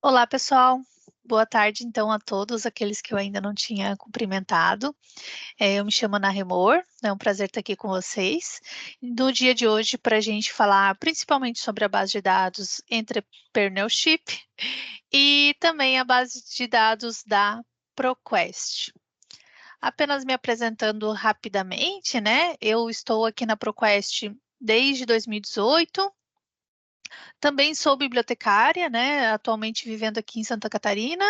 Olá, pessoal. Boa tarde, então, a todos aqueles que eu ainda não tinha cumprimentado. Eu me chamo Ana Remor, é um prazer estar aqui com vocês. No dia de hoje, para a gente falar principalmente sobre a base de dados Entrepreneurship e também a base de dados da ProQuest. Apenas me apresentando rapidamente, né? Eu estou aqui na ProQuest desde 2018. Também sou bibliotecária, né? Atualmente vivendo aqui em Santa Catarina.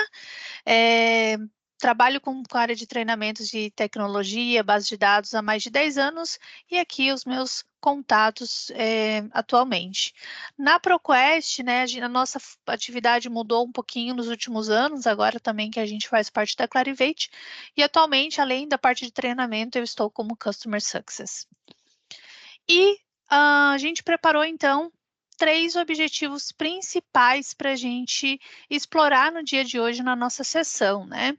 É, Trabalho com a área de treinamentos de tecnologia, base de dados há mais de 10 anos e aqui os meus contatos atualmente. Na ProQuest, né, a nossa atividade mudou um pouquinho nos últimos anos, agora também que a gente faz parte da Clarivate, e atualmente, além da parte de treinamento, eu estou como Customer Success. E a gente preparou, então, 3 objetivos principais para a gente explorar no dia de hoje na nossa sessão, né?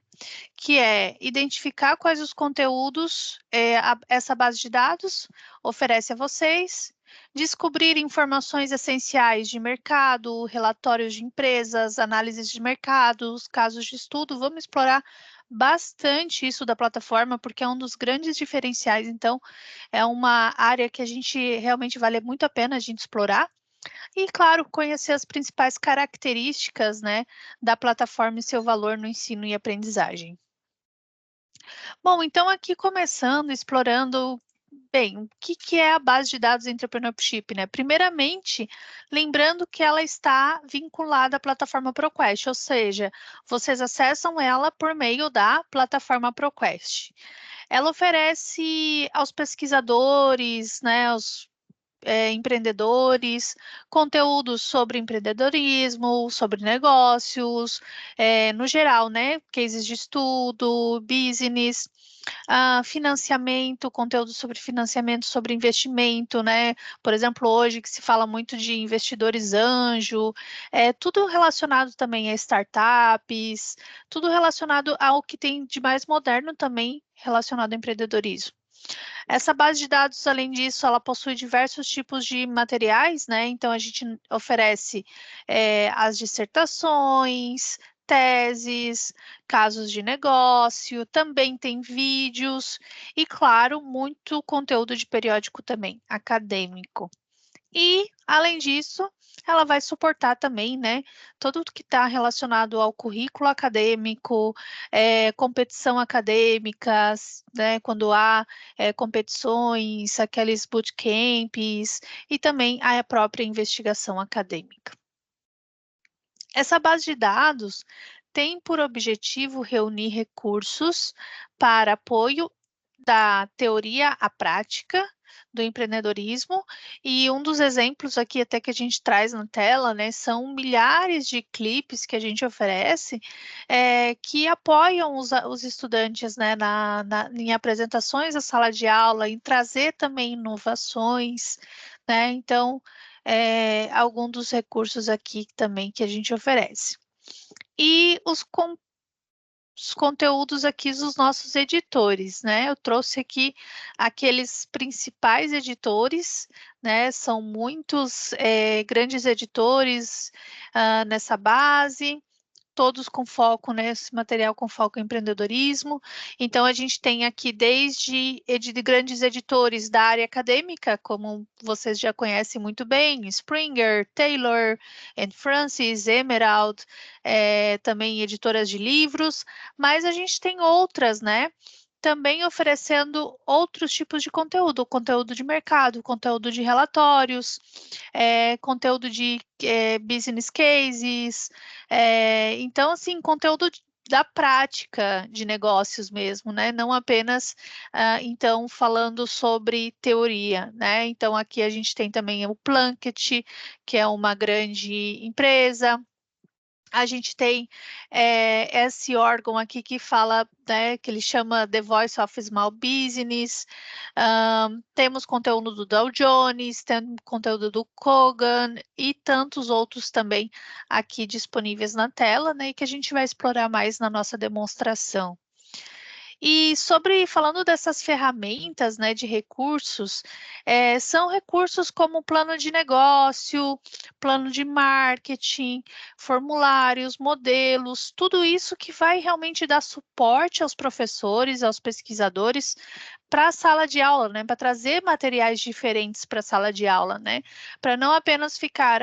Que é identificar quais os conteúdos essa base de dados oferece a vocês, descobrir informações essenciais de mercado, relatórios de empresas, análises de mercados, casos de estudo. Vamos explorar bastante isso da plataforma, porque é um dos grandes diferenciais. Então, é uma área que a gente realmente vale muito a pena a gente explorar. E, claro, conhecer as principais características, né, da plataforma e seu valor no ensino e aprendizagem. Bom, então aqui começando, explorando, bem, o que é a base de dados Entrepreneurship, né? Primeiramente, lembrando que ela está vinculada à plataforma ProQuest, ou seja, vocês acessam ela por meio da plataforma ProQuest. Ela oferece aos pesquisadores, né, aos empreendedores, conteúdos sobre empreendedorismo, sobre negócios, no geral, né? Cases de estudo, business, financiamento, conteúdo sobre financiamento, sobre investimento, né? Por exemplo, hoje que se fala muito de investidores anjo, tudo relacionado também a startups, tudo relacionado ao que tem de mais moderno também relacionado ao empreendedorismo. Essa base de dados, além disso, ela possui diversos tipos de materiais, né? Então, a gente oferece as dissertações, teses, casos de negócio, também tem vídeos e, claro, muito conteúdo de periódico também, acadêmico. E, além disso, ela vai suportar também, né, tudo que está relacionado ao currículo acadêmico, competição acadêmica, né, quando há competições, aqueles bootcamps, e também a própria investigação acadêmica. Essa base de dados tem por objetivo reunir recursos para apoio da teoria à prática do empreendedorismo, e um dos exemplos aqui até que a gente traz na tela, né, são milhares de clipes que a gente oferece, que apoiam os estudantes, né, em apresentações da sala de aula, em trazer também inovações, né, então, algum dos recursos aqui também que a gente oferece. E os conteúdos aqui dos nossos editores, né? Eu trouxe aqui aqueles principais editores, né? São muitos grandes editores nessa base, todos com foco, né, esse material com foco em empreendedorismo. Então, a gente tem aqui desde grandes editores da área acadêmica, como vocês já conhecem muito bem, Springer, Taylor, Anne Francis, Emerald, também editoras de livros, mas a gente tem outras, né, também oferecendo outros tipos de conteúdo de mercado, conteúdo de relatórios, conteúdo de business cases, então, assim, conteúdo da prática de negócios mesmo, né? Não apenas, então, falando sobre teoria, né? Então, aqui a gente tem também o Plunkett, que é uma grande empresa. A gente tem esse órgão aqui que fala, né, que ele chama The Voice of Small Business. Temos conteúdo do Dow Jones, temos conteúdo do Kogan e tantos outros também aqui disponíveis na tela, né, e que a gente vai explorar mais na nossa demonstração. E falando dessas ferramentas, né, de recursos, são recursos como plano de negócio, plano de marketing, formulários, modelos, tudo isso que vai realmente dar suporte aos professores, aos pesquisadores para a sala de aula, né, para trazer materiais diferentes para a sala de aula, né, para não apenas ficar,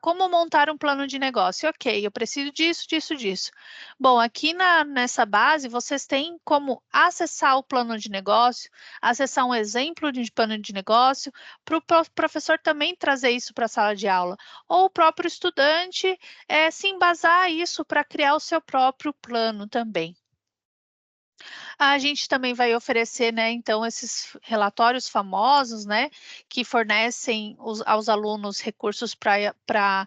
como montar um plano de negócio? Ok, eu preciso disso, disso, disso. Bom, aqui nessa base, vocês têm como acessar o plano de negócio, acessar um exemplo de plano de negócio, para o professor também trazer isso para a sala de aula. Ou o próprio estudante se embasar isso para criar o seu próprio plano também. A gente também vai oferecer, né, então, esses relatórios famosos, né, que fornecem aos alunos recursos para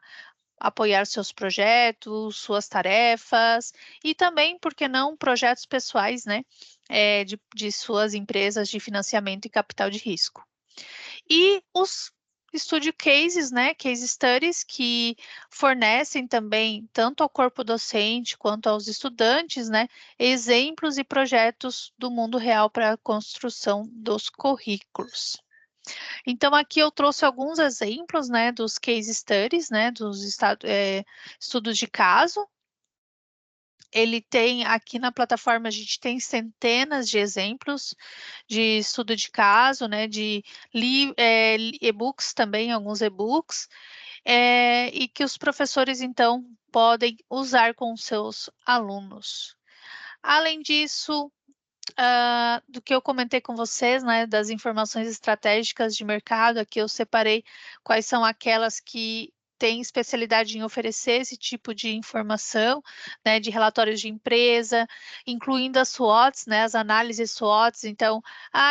apoiar seus projetos, suas tarefas e também, por que não, projetos pessoais, né, de suas empresas de financiamento e capital de risco. E os studio cases, né, case studies, que fornecem também, tanto ao corpo docente quanto aos estudantes, né, exemplos e projetos do mundo real para a construção dos currículos. Então, aqui eu trouxe alguns exemplos, né, dos case studies, né, dos estudos de caso. Ele tem, aqui na plataforma, a gente tem centenas de exemplos de estudo de caso, né, de e-books também, alguns e-books, e que os professores, então, podem usar com seus alunos. Além disso, do que eu comentei com vocês, né, das informações estratégicas de mercado, aqui eu separei quais são aquelas que têm especialidade em oferecer esse tipo de informação, né, de relatórios de empresa, incluindo as SWOTs, né, as análises SWOTs. Então,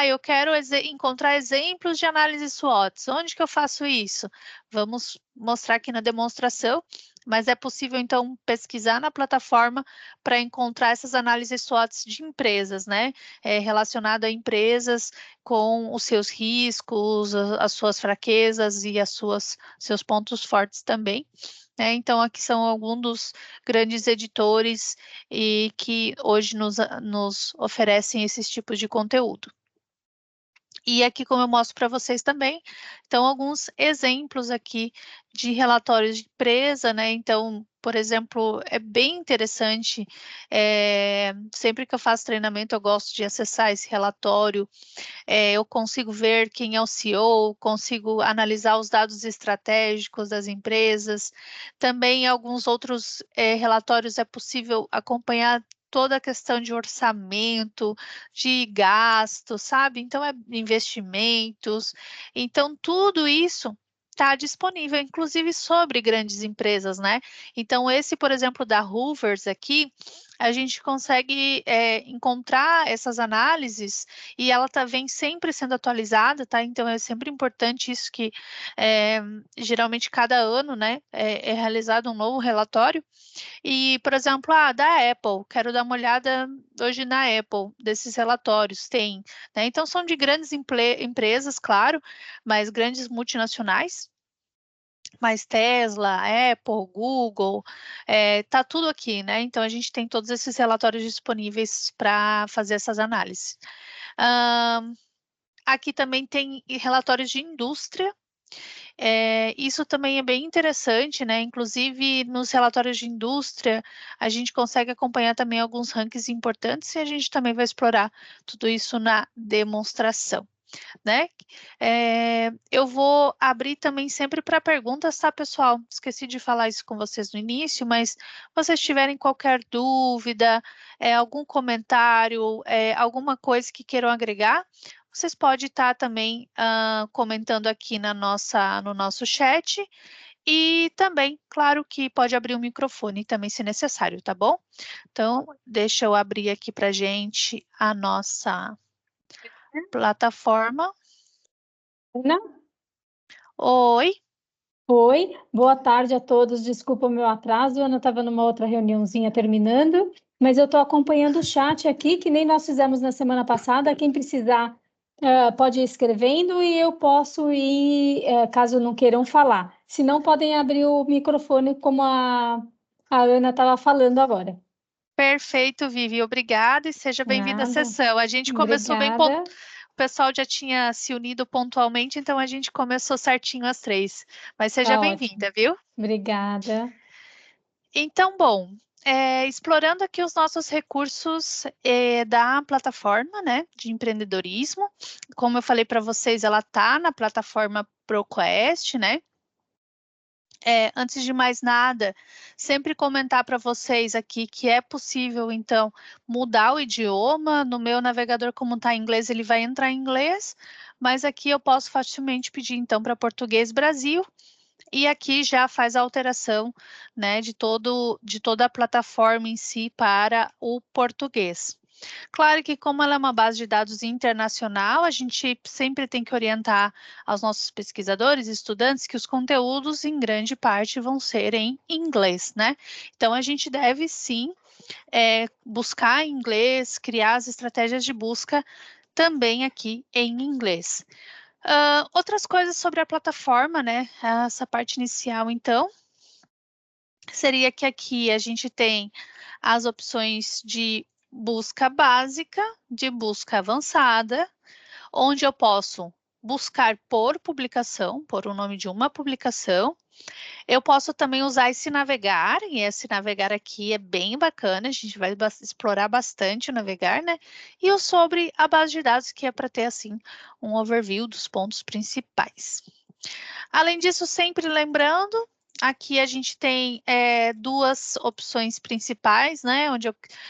eu quero encontrar exemplos de análise SWOTs. Onde que eu faço isso? Vamos mostrar aqui na demonstração, mas é possível, então, pesquisar na plataforma para encontrar essas análises SWOTs de empresas, né? Relacionado a empresas com os seus riscos, as suas fraquezas e seus pontos fortes também. Então, aqui são alguns dos grandes editores e que hoje nos oferecem esses tipos de conteúdo. E aqui, como eu mostro para vocês também, então, alguns exemplos aqui de relatórios de empresa, né? Então, por exemplo, é bem interessante, sempre que eu faço treinamento, eu gosto de acessar esse relatório, eu consigo ver quem é o CEO, consigo analisar os dados estratégicos das empresas, também alguns outros relatórios é possível acompanhar toda a questão de orçamento, de gasto, sabe? Então, investimentos. Então, tudo isso está disponível, inclusive sobre grandes empresas, né? Então, esse, por exemplo, da Hoovers aqui, a gente consegue encontrar essas análises e ela vem sempre sendo atualizada, tá? Então, é sempre importante isso que, geralmente, cada ano, né, é realizado um novo relatório. E, por exemplo, da Apple, quero dar uma olhada hoje na Apple, desses relatórios, tem, né? Então, são de grandes empresas, claro, mas grandes multinacionais, mas Tesla, Apple, Google, tá tudo aqui, né? Então, a gente tem todos esses relatórios disponíveis para fazer essas análises. Aqui também tem relatórios de indústria. Isso também é bem interessante, né? Inclusive, nos relatórios de indústria, a gente consegue acompanhar também alguns rankings importantes e a gente também vai explorar tudo isso na demonstração, né? Eu vou abrir também sempre para perguntas, tá, pessoal? Esqueci de falar isso com vocês no início, mas se vocês tiverem qualquer dúvida, algum comentário, alguma coisa que queiram agregar, vocês podem estar também comentando aqui no nosso chat. E também, claro que pode abrir o microfone também, se necessário, tá bom? Então, deixa eu abrir aqui para gente a nossa plataforma. Ana? Oi. Oi, boa tarde a todos. Desculpa o meu atraso, Ana estava numa outra reuniãozinha terminando, mas eu estou acompanhando o chat aqui, que nem nós fizemos na semana passada. Quem precisar pode ir escrevendo e eu posso ir, caso não queiram falar. Se não, podem abrir o microfone como a Ana estava falando agora. Perfeito, Vivi, obrigada e seja bem-vinda à Nada. sessão. A gente começou bem, Obrigada. o pessoal já tinha se unido pontualmente, então a gente começou certinho às 3. Mas seja Tá ótimo. bem-vinda, viu? Obrigada. Então, bom, explorando aqui os nossos recursos da plataforma, né, de empreendedorismo. Como eu falei para vocês, ela está na plataforma ProQuest, né? Antes de mais nada, sempre comentar para vocês aqui que é possível, então, mudar o idioma. No meu navegador, como está em inglês, ele vai entrar em inglês, mas aqui eu posso facilmente pedir, então, para português Brasil, e aqui já faz a alteração, né, de toda a plataforma em si para o português. Claro que como ela é uma base de dados internacional, a gente sempre tem que orientar aos nossos pesquisadores e estudantes que os conteúdos, em grande parte, vão ser em inglês, né? Então, a gente deve, sim, buscar em inglês, criar as estratégias de busca também aqui em inglês. Outras coisas sobre a plataforma, né? Essa parte inicial, então, seria que aqui a gente tem as opções de busca básica, de busca avançada, onde eu posso buscar por publicação, por o nome de uma publicação. Eu posso também usar esse navegar, e esse navegar aqui é bem bacana, a gente vai explorar bastante o navegar, né? E o sobre a base de dados, que é para ter, assim, um overview dos pontos principais. Além disso, sempre lembrando, aqui a gente tem duas opções principais, né?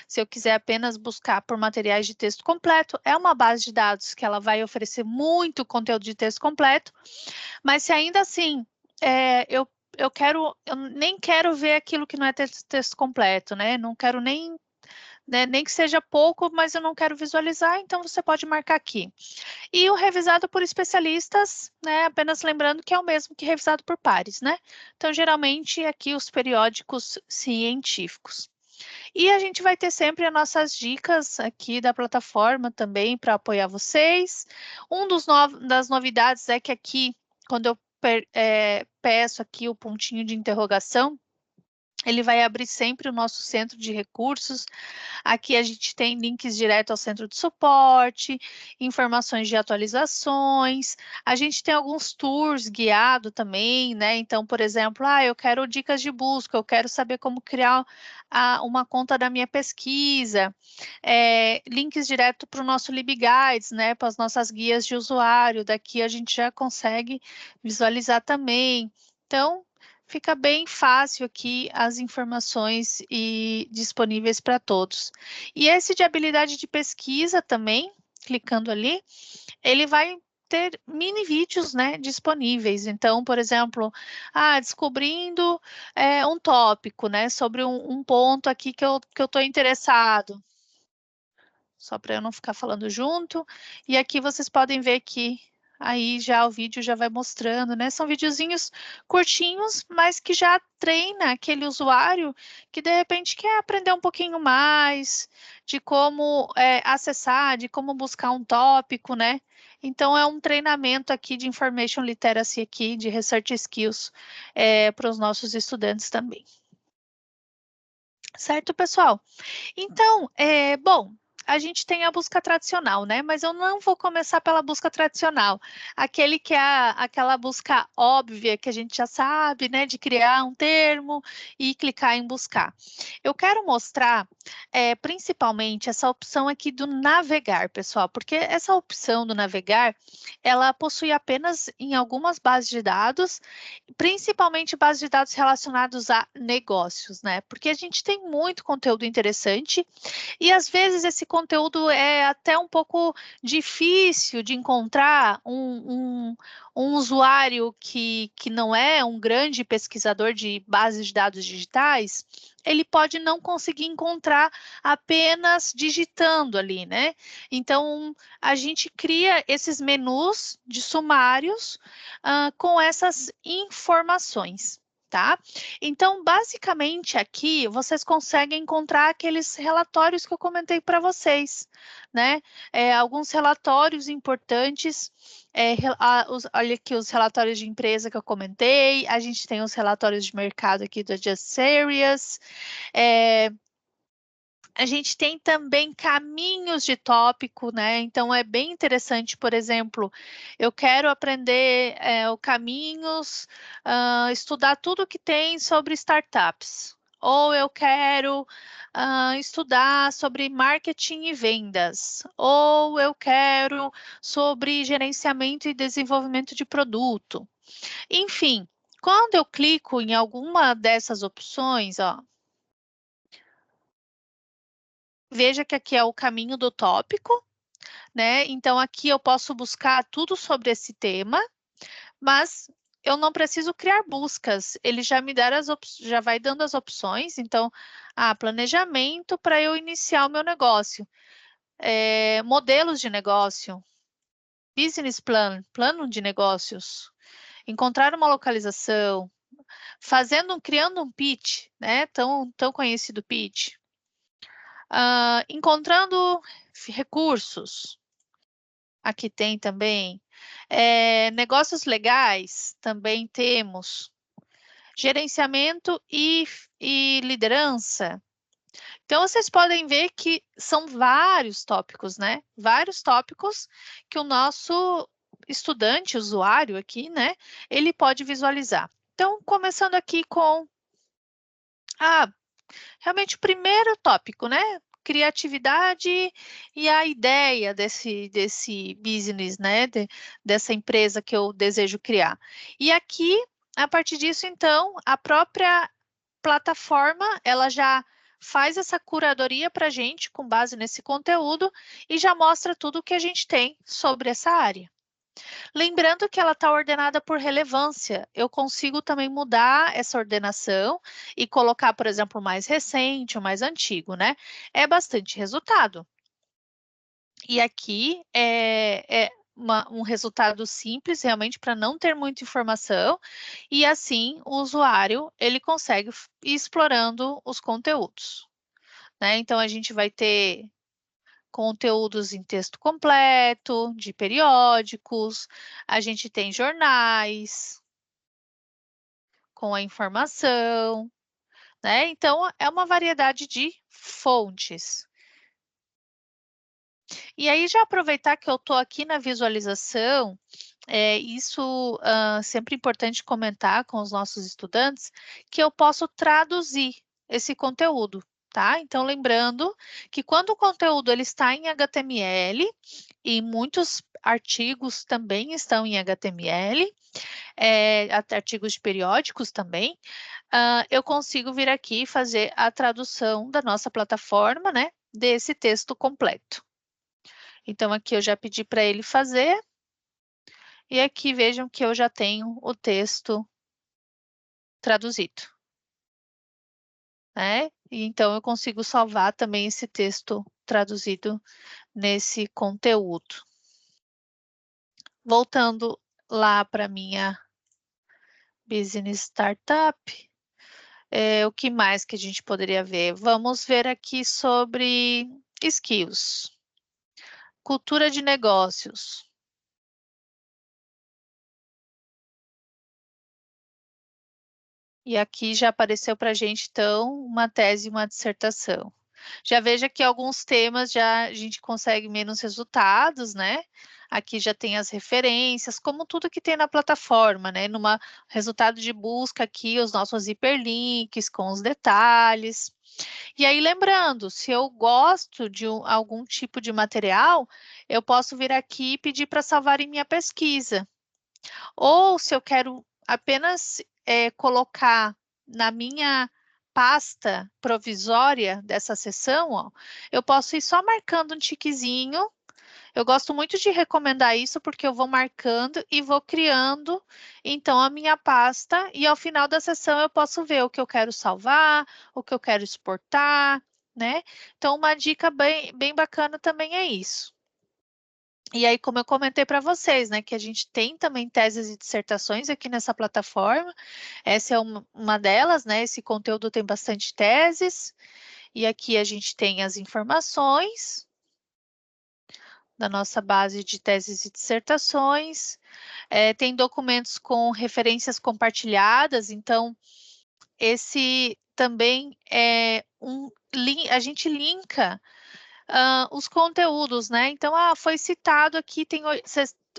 Se eu quiser apenas buscar por materiais de texto completo, é uma base de dados que ela vai oferecer muito conteúdo de texto completo, mas se ainda assim eu nem quero ver aquilo que não é texto completo, né? Não quero nem, né, nem que seja pouco, mas eu não quero visualizar, então você pode marcar aqui. E o revisado por especialistas, né, apenas lembrando que é o mesmo que revisado por pares, né? Então, geralmente, aqui os periódicos científicos. E a gente vai ter sempre as nossas dicas aqui da plataforma também para apoiar vocês. Das novidades é que aqui, quando eu peço aqui o pontinho de interrogação, ele vai abrir sempre o nosso centro de recursos. Aqui a gente tem links direto ao centro de suporte, informações de atualizações. A gente tem alguns tours guiados também, né? Então, por exemplo, eu quero dicas de busca, eu quero saber como criar uma conta da minha pesquisa. Links direto para o nosso LibGuides, né? Para as nossas guias de usuário. Daqui a gente já consegue visualizar também. Então, fica bem fácil aqui as informações disponíveis para todos. E esse de habilidade de pesquisa também, clicando ali, ele vai ter mini vídeos, né, disponíveis. Então, por exemplo, descobrindo um tópico, né, sobre um ponto aqui que eu estou interessado. Só para eu não ficar falando junto. E aqui vocês podem ver que aí já o vídeo já vai mostrando, né? São videozinhos curtinhos, mas que já treina aquele usuário que de repente quer aprender um pouquinho mais de como acessar, de como buscar um tópico, né? Então é um treinamento aqui de Information Literacy aqui, de Research Skills para os nossos estudantes também. Certo, pessoal? Então, bom, a gente tem a busca tradicional, né? Mas eu não vou começar pela busca tradicional. Aquele que é aquela busca óbvia que a gente já sabe, né? De criar um termo e clicar em buscar. Eu quero mostrar, principalmente, essa opção aqui do navegar, pessoal, porque essa opção do navegar, ela possui apenas em algumas bases de dados, principalmente bases de dados relacionados a negócios, né? Porque a gente tem muito conteúdo interessante e às vezes esse conteúdo é até um pouco difícil de encontrar um usuário que não é um grande pesquisador de bases de dados digitais, ele pode não conseguir encontrar apenas digitando ali, né? Então, a gente cria esses menus de sumários com essas informações. Tá? Então, basicamente, aqui vocês conseguem encontrar aqueles relatórios que eu comentei para vocês, né? Alguns relatórios importantes. Olha aqui os relatórios de empresa que eu comentei. A gente tem os relatórios de mercado aqui do Just Areas. A gente tem também caminhos de tópico, né? Então, é bem interessante, por exemplo, eu quero aprender o caminhos, estudar tudo que tem sobre startups. Ou eu quero estudar sobre marketing e vendas. Ou eu quero sobre gerenciamento e desenvolvimento de produto. Enfim, quando eu clico em alguma dessas opções, ó, veja que aqui é o caminho do tópico, né? Então, aqui eu posso buscar tudo sobre esse tema, mas eu não preciso criar buscas. Ele já me dá já vai dando as opções. Então, planejamento para eu iniciar o meu negócio, modelos de negócio, business plan, plano de negócios, encontrar uma localização, criando um pitch, né? Tão conhecido pitch. Encontrando recursos, aqui tem também. Negócios legais, também temos. Gerenciamento e liderança. Então, vocês podem ver que são vários tópicos, né? Vários tópicos que o nosso estudante, usuário aqui, né? Ele pode visualizar. Então, começando aqui com realmente o primeiro tópico, né? Criatividade e a ideia desse business, né? Dessa empresa que eu desejo criar. E aqui, a partir disso, então, a própria plataforma, ela já faz essa curadoria para a gente com base nesse conteúdo e já mostra tudo o que a gente tem sobre essa área. Lembrando que ela está ordenada por relevância. Eu consigo também mudar essa ordenação e colocar, por exemplo, o mais recente, o mais antigo, né? É bastante resultado. E aqui é um resultado simples, realmente, para não ter muita informação. E assim, o usuário, ele consegue ir explorando os conteúdos, né? Então, a gente vai ter conteúdos em texto completo, de periódicos, a gente tem jornais com a informação, né? Então, é uma variedade de fontes. E aí, já aproveitar que eu estou aqui na visualização, isso sempre importante comentar com os nossos estudantes, que eu posso traduzir esse conteúdo, tá? Então, lembrando que quando o conteúdo ele está em HTML, e muitos artigos também estão em HTML, artigos periódicos também, eu consigo vir aqui e fazer a tradução da nossa plataforma, né, desse texto completo. Então, aqui eu já pedi para ele fazer, e aqui vejam que eu já tenho o texto traduzido, né? E então, eu consigo salvar também esse texto traduzido nesse conteúdo. Voltando lá para minha Business Startup, o que mais que a gente poderia ver? Vamos ver aqui sobre skills, cultura de negócios. E aqui já apareceu para a gente, então, uma tese e uma dissertação. Já veja que alguns temas já a gente consegue menos resultados, né? Aqui já tem as referências, como tudo que tem na plataforma, né? Numa resultado de busca aqui, os nossos hiperlinks com os detalhes. E aí, lembrando, se eu gosto de algum tipo de material, eu posso vir aqui e pedir para salvar em minha pesquisa. Ou se eu quero apenas colocar na minha pasta provisória dessa sessão, ó, eu posso ir só marcando um tiquezinho. Eu gosto muito de recomendar isso porque eu vou marcando e vou criando, então, a minha pasta e ao final da sessão eu posso ver o que eu quero salvar, o que eu quero exportar, né? Então, uma dica bem bacana também é isso. E aí, como eu comentei para vocês, né, que a gente tem também teses e dissertações aqui nessa plataforma. Essa é uma delas, né? Esse conteúdo tem bastante teses. E aqui a gente tem as informações da nossa base de teses e dissertações. Tem documentos com referências compartilhadas, então esse também a gente linka os conteúdos, né? Então, foi citado aqui, tem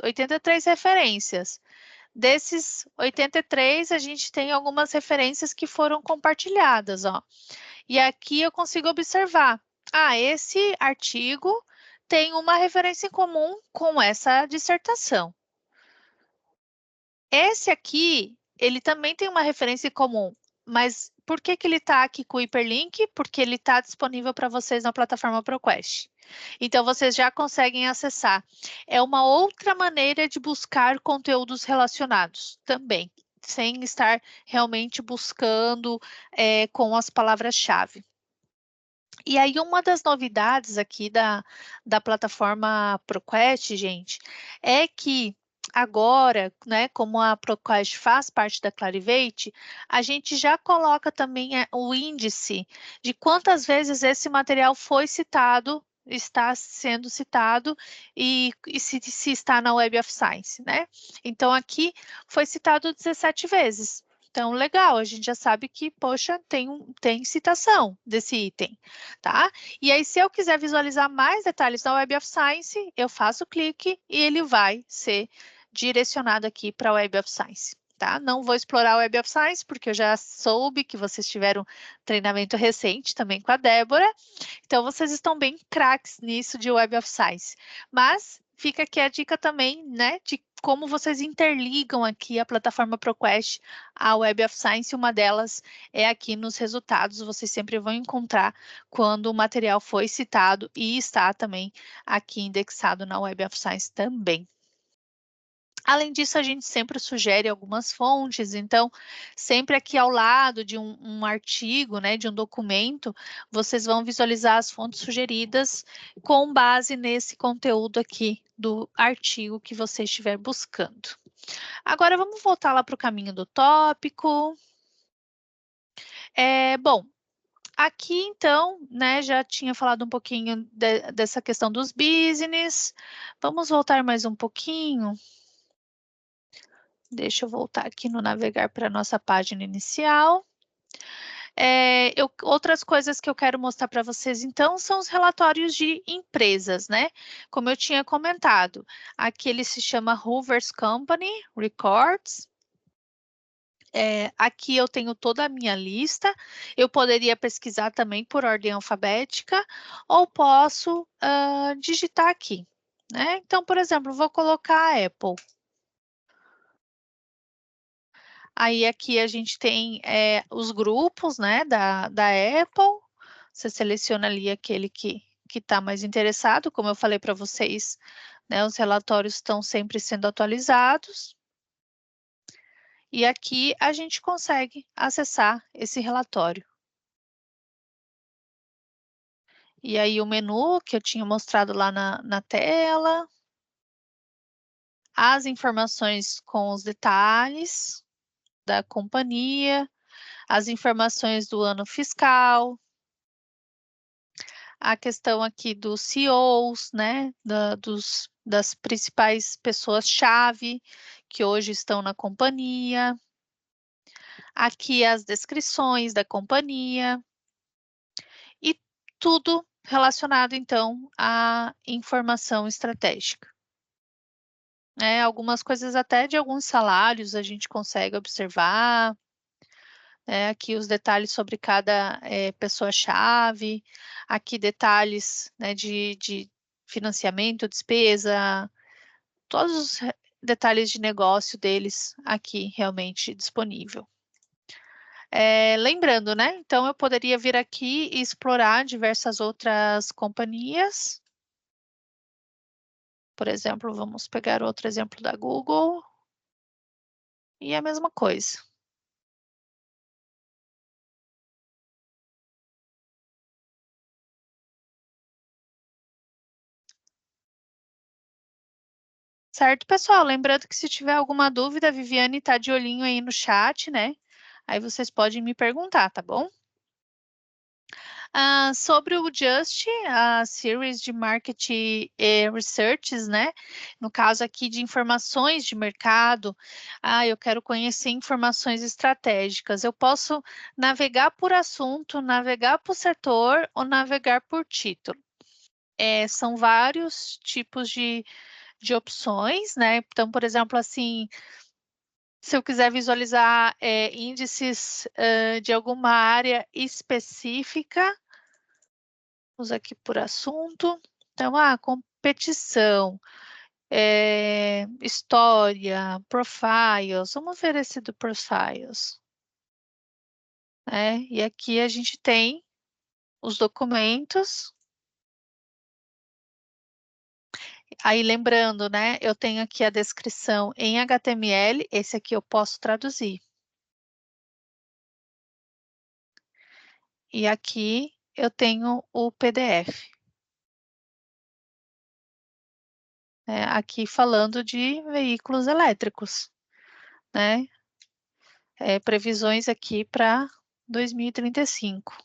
83 referências. Desses 83, a gente tem algumas referências que foram compartilhadas, ó. E aqui eu consigo observar, esse artigo tem uma referência em comum com essa dissertação. Esse aqui, ele também tem uma referência em comum, mas por que ele está aqui com o hiperlink? Porque ele está disponível para vocês na plataforma ProQuest. Então, vocês já conseguem acessar. É uma outra maneira de buscar conteúdos relacionados também, sem estar realmente buscando com as palavras-chave. E aí, uma das novidades aqui da plataforma ProQuest, gente, é que agora, né, como a ProQuest faz parte da Clarivate, a gente já coloca também o índice de quantas vezes esse material foi citado, está sendo citado e se está na Web of Science, né? Então, aqui foi citado 17 vezes. Então, legal, a gente já sabe que, poxa, tem citação desse item, tá? E aí, se eu quiser visualizar mais detalhes da Web of Science, eu faço clique e ele vai ser direcionado aqui para a Web of Science, tá? Não vou explorar a Web of Science, porque eu já soube que vocês tiveram treinamento recente também com a Débora, então vocês estão bem craques nisso de Web of Science. Mas fica aqui a dica também, né, de como vocês interligam aqui a plataforma ProQuest à Web of Science. Uma delas é aqui nos resultados, vocês sempre vão encontrar quando o material foi citado e está também aqui indexado na Web of Science também. Além disso, a gente sempre sugere algumas fontes, então, sempre aqui ao lado de um artigo, né, de um documento, vocês vão visualizar as fontes sugeridas com base nesse conteúdo aqui do artigo que você estiver buscando. Agora, vamos voltar lá para o caminho do tópico. Bom, aqui, então, né, já tinha falado um pouquinho dessa questão dos business. Vamos voltar mais um pouquinho. Deixa eu voltar aqui no navegar para a nossa página inicial. Outras coisas que eu quero mostrar para vocês, então, são os relatórios de empresas, né? Como eu tinha comentado, aqui ele se chama Hoover's Company Records. Aqui eu tenho toda a minha lista. Eu poderia pesquisar também por ordem alfabética, ou posso digitar aqui, né? Então, por exemplo, vou colocar a Apple. Aí aqui a gente tem os grupos, né, da Apple. Você seleciona ali aquele que está mais interessado. Como eu falei para vocês, né, os relatórios estão sempre sendo atualizados. E aqui a gente consegue acessar esse relatório. E aí o menu que eu tinha mostrado lá na tela. As informações com os detalhes da companhia. As informações do ano fiscal. A questão aqui dos CEOs, né, das principais pessoas-chave que hoje estão na companhia. Aqui as descrições da companhia. E tudo relacionado, então, à informação estratégica. Algumas coisas até de alguns salários a gente consegue observar. Aqui os detalhes sobre cada pessoa-chave, aqui detalhes, né, de financiamento, despesa, todos os detalhes de negócio deles aqui realmente disponível. Lembrando, né, então eu poderia vir aqui e explorar diversas outras companhias. Por exemplo, vamos pegar outro exemplo da Google. E a mesma coisa. Certo, pessoal? Lembrando que se tiver alguma dúvida, a Viviane está de olhinho aí no chat, né? Aí vocês podem me perguntar, tá bom? Sobre o Just, a series de marketing researches, né? No caso aqui de informações de mercado, eu quero conhecer informações estratégicas. Eu posso navegar por assunto, navegar por setor ou navegar por título. São vários tipos de opções, né? Então, por exemplo, assim, se eu quiser visualizar índices de alguma área específica, vamos aqui por assunto. Então, competição, história, profiles. Vamos ver esse do profiles. E aqui a gente tem os documentos. Aí, lembrando, né? Eu tenho aqui a descrição em HTML. Esse aqui eu posso traduzir. E aqui eu tenho o PDF. Aqui falando de veículos elétricos, né? Previsões aqui para 2035.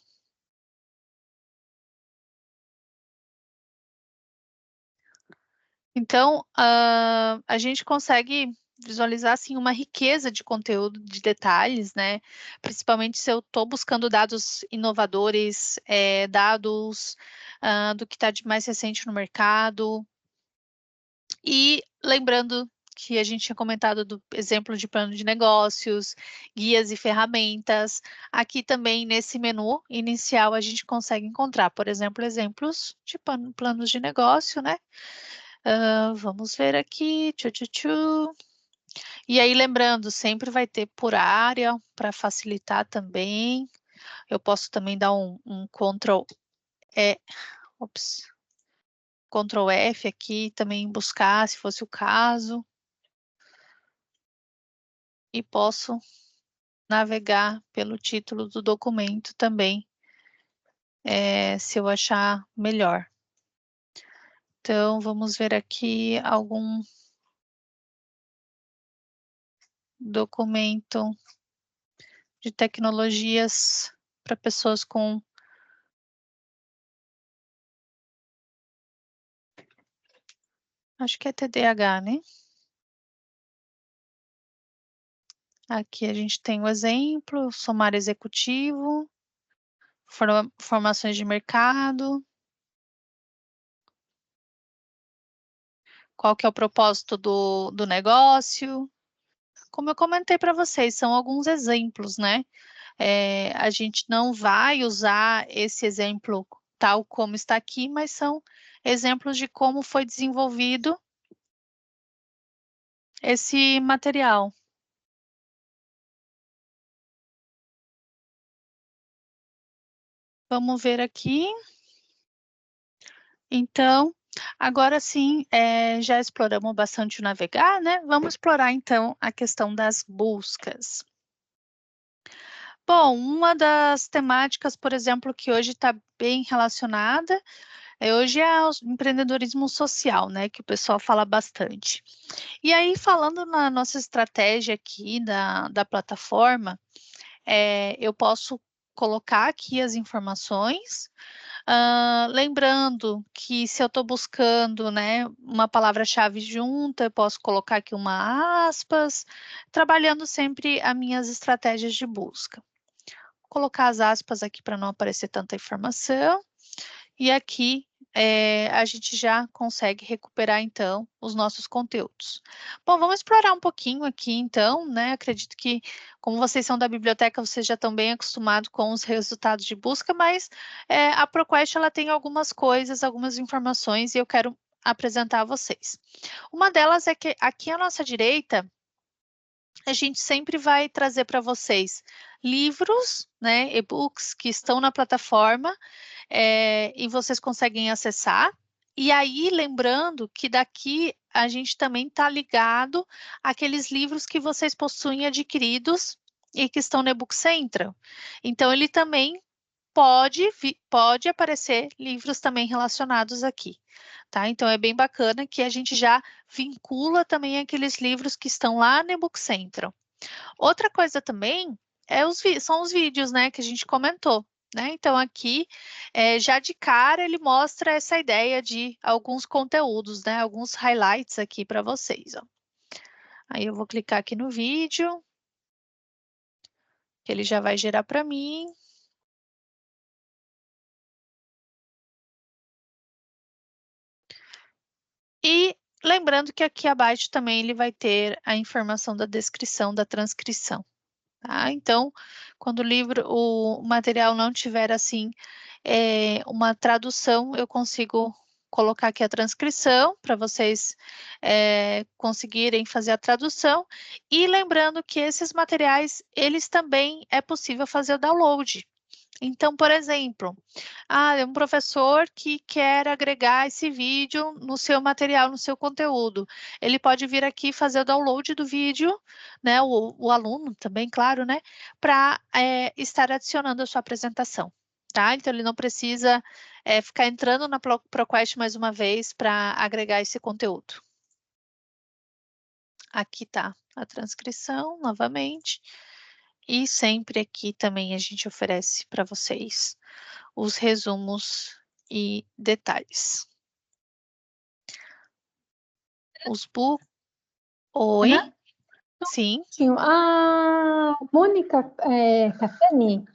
Então, a gente consegue visualizar assim uma riqueza de conteúdo, de detalhes, né? Principalmente se eu estou buscando dados inovadores, dados do que está de mais recente no mercado. E lembrando que a gente tinha comentado do exemplo de plano de negócios, guias e ferramentas. Aqui também nesse menu inicial a gente consegue encontrar, por exemplo, exemplos de planos de negócio, né? Vamos ver aqui. E aí, lembrando, sempre vai ter por área para facilitar também. Eu posso também dar um Ctrl F aqui, também buscar, se fosse o caso. E posso navegar pelo título do documento também, se eu achar melhor. Então, vamos ver aqui algum documento de tecnologias para pessoas com acho que é TDAH, né? Aqui a gente tem o exemplo, sumário executivo, formações de mercado, qual que é o propósito do negócio. Como eu comentei para vocês, são alguns exemplos, né? A gente não vai usar esse exemplo tal como está aqui, mas são exemplos de como foi desenvolvido esse material. Vamos ver aqui. Então, agora sim, já exploramos bastante o navegar, né? Vamos explorar então a questão das buscas. Bom, uma das temáticas, por exemplo, que hoje está bem relacionada, hoje é o empreendedorismo social, né? Que o pessoal fala bastante. E aí, falando na nossa estratégia aqui da plataforma, eu posso colocar aqui as informações, lembrando que se eu estou buscando, né, uma palavra-chave junta, eu posso colocar aqui uma aspas, trabalhando sempre as minhas estratégias de busca. Vou colocar as aspas aqui para não aparecer tanta informação. E aqui a gente já consegue recuperar, então, os nossos conteúdos. Bom, vamos explorar um pouquinho aqui, então, né? Acredito que, como vocês são da biblioteca, vocês já estão bem acostumados com os resultados de busca, mas a ProQuest, ela tem algumas coisas, algumas informações, e eu quero apresentar a vocês. Uma delas é que aqui à nossa direita, a gente sempre vai trazer para vocês livros, né, e-books que estão na plataforma, e vocês conseguem acessar. E aí, lembrando que daqui a gente também está ligado àqueles livros que vocês possuem adquiridos e que estão no e-book Central. Então, ele também pode aparecer livros também relacionados aqui, tá? Então, é bem bacana que a gente já vincula também aqueles livros que estão lá no e-book Central. Outra coisa também são os vídeos, né, que a gente comentou. né? Então, aqui, já de cara, ele mostra essa ideia de alguns conteúdos, né? Alguns highlights aqui para vocês, ó. Aí eu vou clicar aqui no vídeo, que ele já vai gerar para mim. E lembrando que aqui abaixo também ele vai ter a informação da descrição da transcrição, tá? Então, quando o material não tiver assim uma tradução, eu consigo colocar aqui a transcrição para vocês conseguirem fazer a tradução. E lembrando que esses materiais, eles também é possível fazer o download. Então, por exemplo, é um professor que quer agregar esse vídeo no seu material, no seu conteúdo. Ele pode vir aqui fazer o download do vídeo, né? O aluno também, claro, né? Para estar adicionando a sua apresentação, tá? Então, ele não precisa ficar entrando na ProQuest mais uma vez para agregar esse conteúdo. Aqui tá a transcrição, novamente. E sempre aqui também a gente oferece para vocês os resumos e detalhes. Oi? Ana? Sim. A Mônica Catani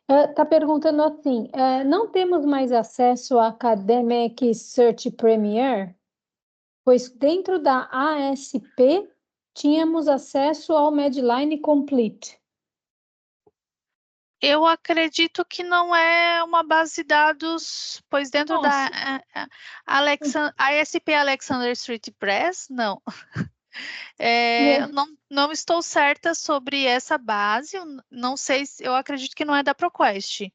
está perguntando assim, não temos mais acesso à Academic Search Premier? Pois dentro da ASP tínhamos acesso ao Medline Complete. Eu acredito que não é uma base de dados, pois dentro da ASP Alexander Street Press, não. Não estou certa sobre essa base, não sei, eu acredito que não é da ProQuest.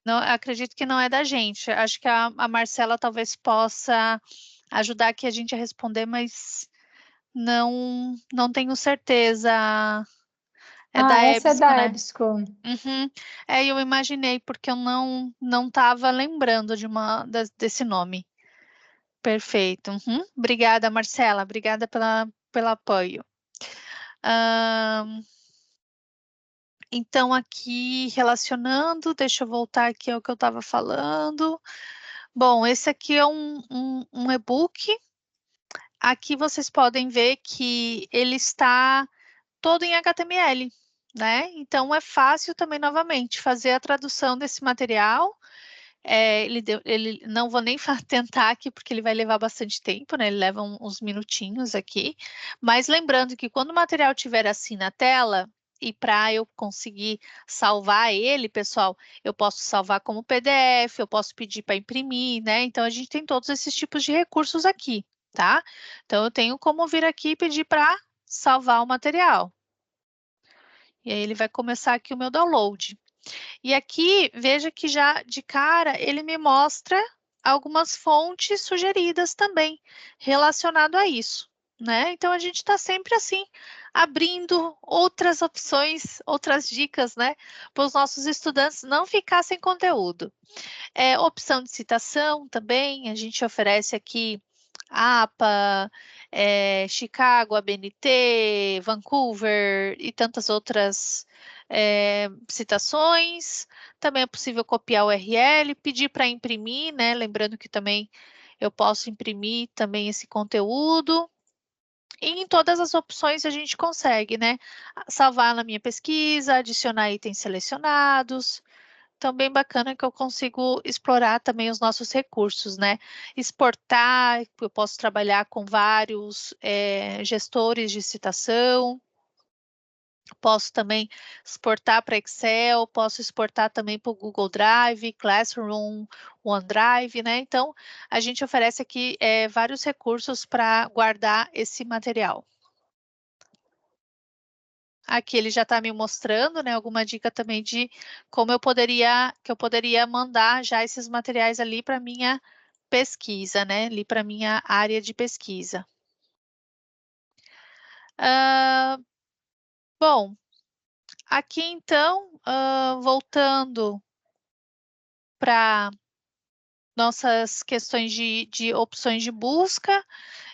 Não, acredito que não é da gente. Acho que a Marcela talvez possa ajudar aqui a gente a responder, mas não tenho certeza. É da Essa é EBSCO, da né? EBSCO. Uhum. Eu imaginei, porque eu não estava lembrando desse nome. Perfeito. Uhum. Obrigada, Marcela. Obrigada pelo apoio. Então, aqui, relacionando, deixa eu voltar aqui ao que eu estava falando. Bom, esse aqui é um e-book. Aqui vocês podem ver que ele está todo em HTML, né? Então, é fácil também, novamente, fazer a tradução desse material. Ele não vou nem tentar aqui, porque ele vai levar bastante tempo, né? Ele leva uns minutinhos aqui. Mas lembrando que quando o material estiver assim na tela, e para eu conseguir salvar ele, pessoal, eu posso salvar como PDF, eu posso pedir para imprimir, né? Então, a gente tem todos esses tipos de recursos aqui, tá? Então, eu tenho como vir aqui e pedir para salvar o material. E aí, ele vai começar aqui o meu download. E aqui, veja que já de cara ele me mostra algumas fontes sugeridas também relacionado a isso, né? Então a gente está sempre assim abrindo outras opções, outras dicas, né, para os nossos estudantes não ficar sem conteúdo. Opção de citação também, a gente oferece aqui APA, Chicago, ABNT, Vancouver e tantas outras citações. Também é possível copiar o URL, pedir para imprimir, né? Lembrando que também eu posso imprimir também esse conteúdo. E em todas as opções a gente consegue, né? Salvar na minha pesquisa, adicionar itens selecionados. Então, bem bacana que eu consigo explorar também os nossos recursos, né? Exportar, eu posso trabalhar com vários gestores de citação, posso também exportar para Excel, posso exportar também para o Google Drive, Classroom, OneDrive, né? Então, a gente oferece aqui vários recursos para guardar esse material. Aqui ele já está me mostrando, né, alguma dica também de como eu poderia mandar já esses materiais ali para minha pesquisa, né, ali para minha área de pesquisa. Bom, aqui então, voltando para nossas questões de opções de busca,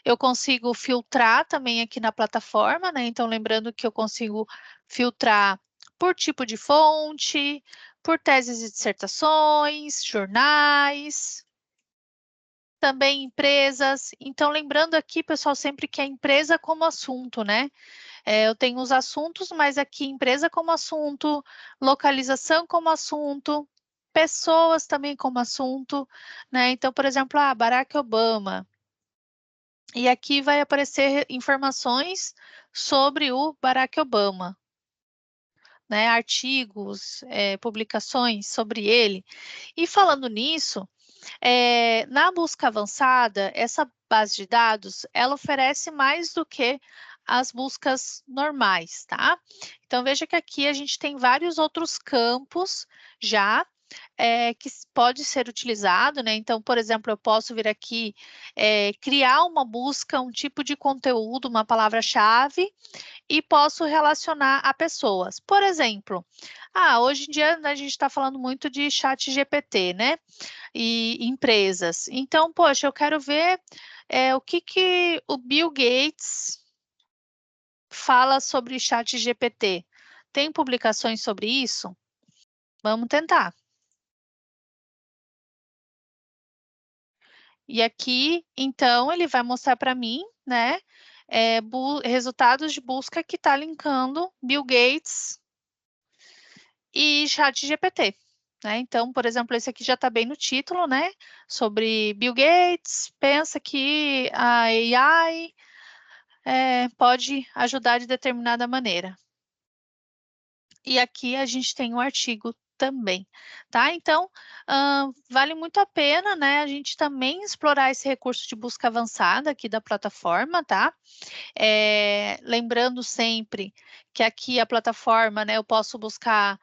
eu consigo filtrar também aqui na plataforma, né? Então, lembrando que eu consigo filtrar por tipo de fonte, por teses e dissertações, jornais, também empresas. Então, lembrando aqui, pessoal, sempre que a empresa como assunto, né? Eu tenho os assuntos, mas aqui empresa como assunto, localização como assunto, pessoas também como assunto, né? Então, por exemplo, Barack Obama. E aqui vai aparecer informações sobre o Barack Obama, né? Artigos, publicações sobre ele. E falando nisso, na busca avançada, essa base de dados, ela oferece mais do que as buscas normais, tá? Então, veja que aqui a gente tem vários outros campos já que pode ser utilizado, né? Então, por exemplo, eu posso vir aqui criar uma busca, um tipo de conteúdo, uma palavra-chave, e posso relacionar a pessoas. Por exemplo, hoje em dia a gente está falando muito de chat GPT, né? E empresas. Então, poxa, eu quero ver o que o Bill Gates fala sobre chat GPT. Tem publicações sobre isso? Vamos tentar. E aqui, então, ele vai mostrar para mim, né, resultados de busca que está linkando Bill Gates e ChatGPT. Né? Então, por exemplo, esse aqui já está bem no título, né? Sobre Bill Gates, pensa que a AI pode ajudar de determinada maneira. E aqui a gente tem um artigo também, tá? Então, vale muito a pena, né, a gente também explorar esse recurso de busca avançada aqui da plataforma, tá? Lembrando sempre que aqui a plataforma, né, eu posso buscar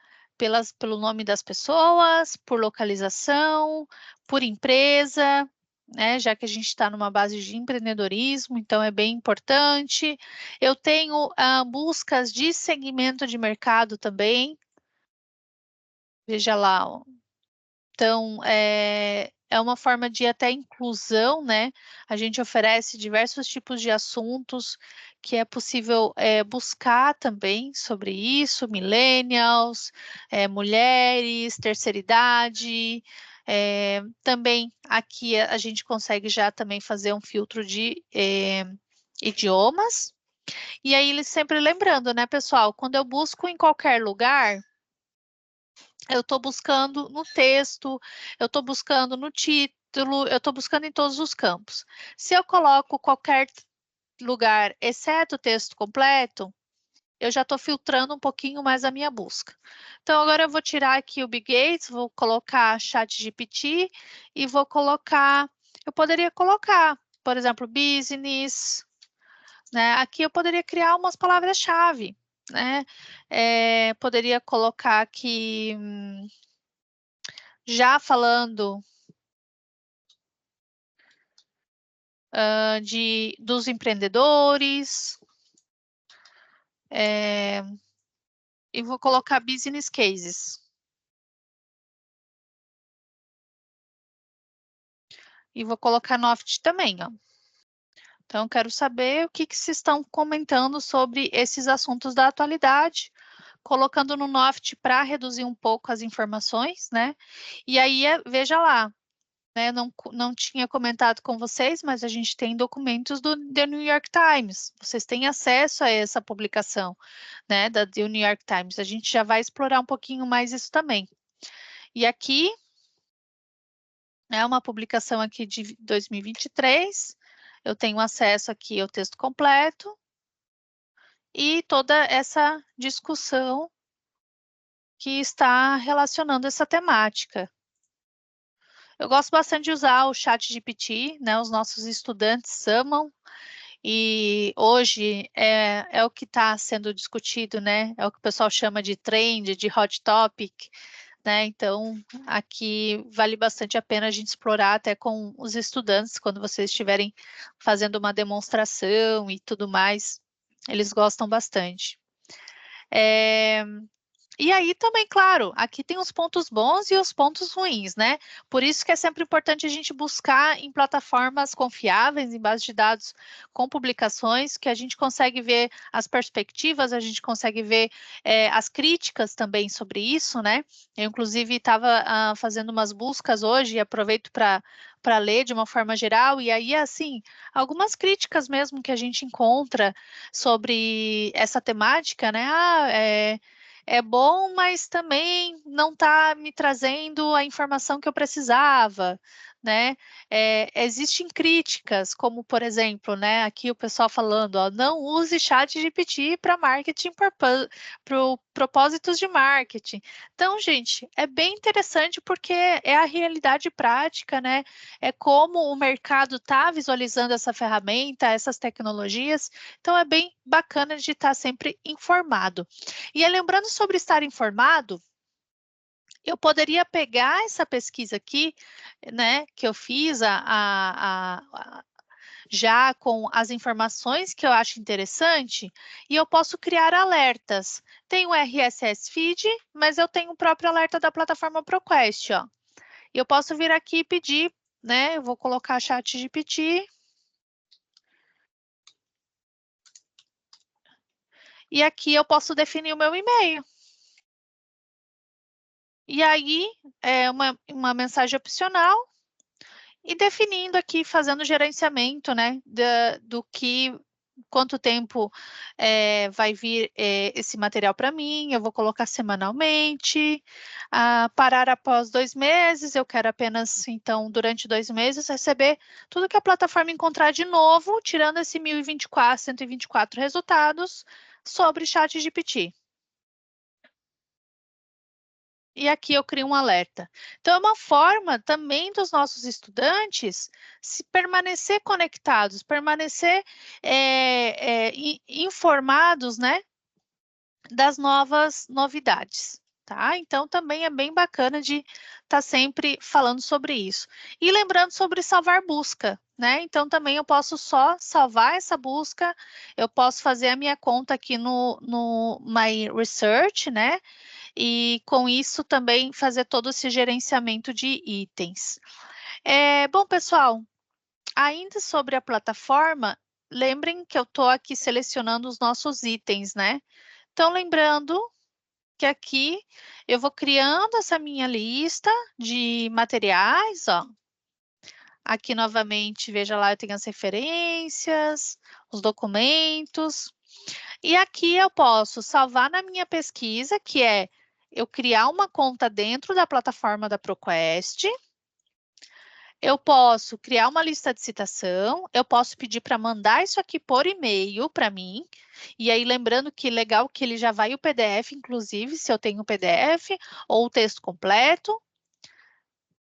pelo nome das pessoas, por localização, por empresa, né, já que a gente está numa base de empreendedorismo, então é bem importante. Eu tenho buscas de segmento de mercado também. Veja lá, ó. Então, é uma forma de até inclusão, né? A gente oferece diversos tipos de assuntos que é possível buscar também sobre isso, millennials, mulheres, terceira idade. Também aqui a gente consegue já também fazer um filtro de idiomas. E aí, eles sempre lembrando, né, pessoal? Quando eu busco em qualquer lugar, eu estou buscando no texto, eu estou buscando no título, eu estou buscando em todos os campos. Se eu coloco qualquer lugar, exceto o texto completo, eu já estou filtrando um pouquinho mais a minha busca. Então, agora eu vou tirar aqui o Bill Gates, vou colocar ChatGPT e vou colocar, eu poderia colocar, por exemplo, business, né? Aqui eu poderia criar umas palavras-chave, né? Poderia colocar aqui, já falando dos empreendedores, e vou colocar business cases. E vou colocar Noft também, ó. Então, quero saber o que vocês estão comentando sobre esses assuntos da atualidade, colocando no Noft para reduzir um pouco as informações, né? E aí, veja lá, né? Não tinha comentado com vocês, mas a gente tem documentos do The New York Times. Vocês têm acesso a essa publicação, né? Da The New York Times. A gente já vai explorar um pouquinho mais isso também. E aqui é uma publicação aqui de 2023. Eu tenho acesso aqui ao texto completo e toda essa discussão que está relacionando essa temática. Eu gosto bastante de usar o ChatGPT, né? Os nossos estudantes amam. E hoje é o que está sendo discutido, né? É o que o pessoal chama de trend, de hot topic, né? Então, aqui vale bastante a pena a gente explorar até com os estudantes, quando vocês estiverem fazendo uma demonstração e tudo mais, eles gostam bastante. E aí também, claro, aqui tem os pontos bons e os pontos ruins, né? Por isso que é sempre importante a gente buscar em plataformas confiáveis, em bases de dados com publicações, que a gente consegue ver as perspectivas, a gente consegue ver as críticas também sobre isso, né? Eu, inclusive, estava fazendo umas buscas hoje e aproveito para ler de uma forma geral, e aí, assim, algumas críticas mesmo que a gente encontra sobre essa temática, né? É bom, mas também não está me trazendo a informação que eu precisava, né? Existem críticas, como por exemplo, né? Aqui o pessoal falando, ó, não use chat GPT para marketing, para propósitos de marketing. Então, gente, é bem interessante porque é a realidade prática, né? É como o mercado está visualizando essa ferramenta, essas tecnologias. Então, é bem bacana de estar sempre informado. E lembrando sobre estar informado, eu poderia pegar essa pesquisa aqui, né, que eu fiz já com as informações que eu acho interessante, e eu posso criar alertas. Tem o RSS Feed, mas eu tenho o próprio alerta da plataforma ProQuest, ó. E eu posso vir aqui e pedir, né, eu vou colocar ChatGPT, e aqui eu posso definir o meu e-mail. E aí, é uma mensagem opcional, e definindo aqui, fazendo gerenciamento, né, do que, quanto tempo vai vir esse material para mim, eu vou colocar semanalmente, parar após 2 meses, eu quero apenas, então, durante 2 meses, receber tudo que a plataforma encontrar de novo, tirando esse 124 resultados sobre ChatGPT. E aqui eu crio um alerta. Então, é uma forma também dos nossos estudantes se permanecer conectados, permanecer informados, né, das novas novidades, tá? Então, também é bem bacana de estar sempre falando sobre isso. E lembrando sobre salvar busca, né? Então, também eu posso só salvar essa busca, eu posso fazer a minha conta aqui no My Research, né? E com isso também fazer todo esse gerenciamento de itens. Bom, pessoal, ainda sobre a plataforma, lembrem que eu estou aqui selecionando os nossos itens, né? Então, lembrando que aqui eu vou criando essa minha lista de materiais, ó. Aqui novamente, veja lá, eu tenho as referências, os documentos. E aqui eu posso salvar na minha pesquisa, que é eu criar uma conta dentro da plataforma da ProQuest. Eu posso criar uma lista de citação, eu posso pedir para mandar isso aqui por e-mail para mim. E aí, lembrando que legal que ele já vai o PDF, inclusive, se eu tenho o PDF, ou o texto completo.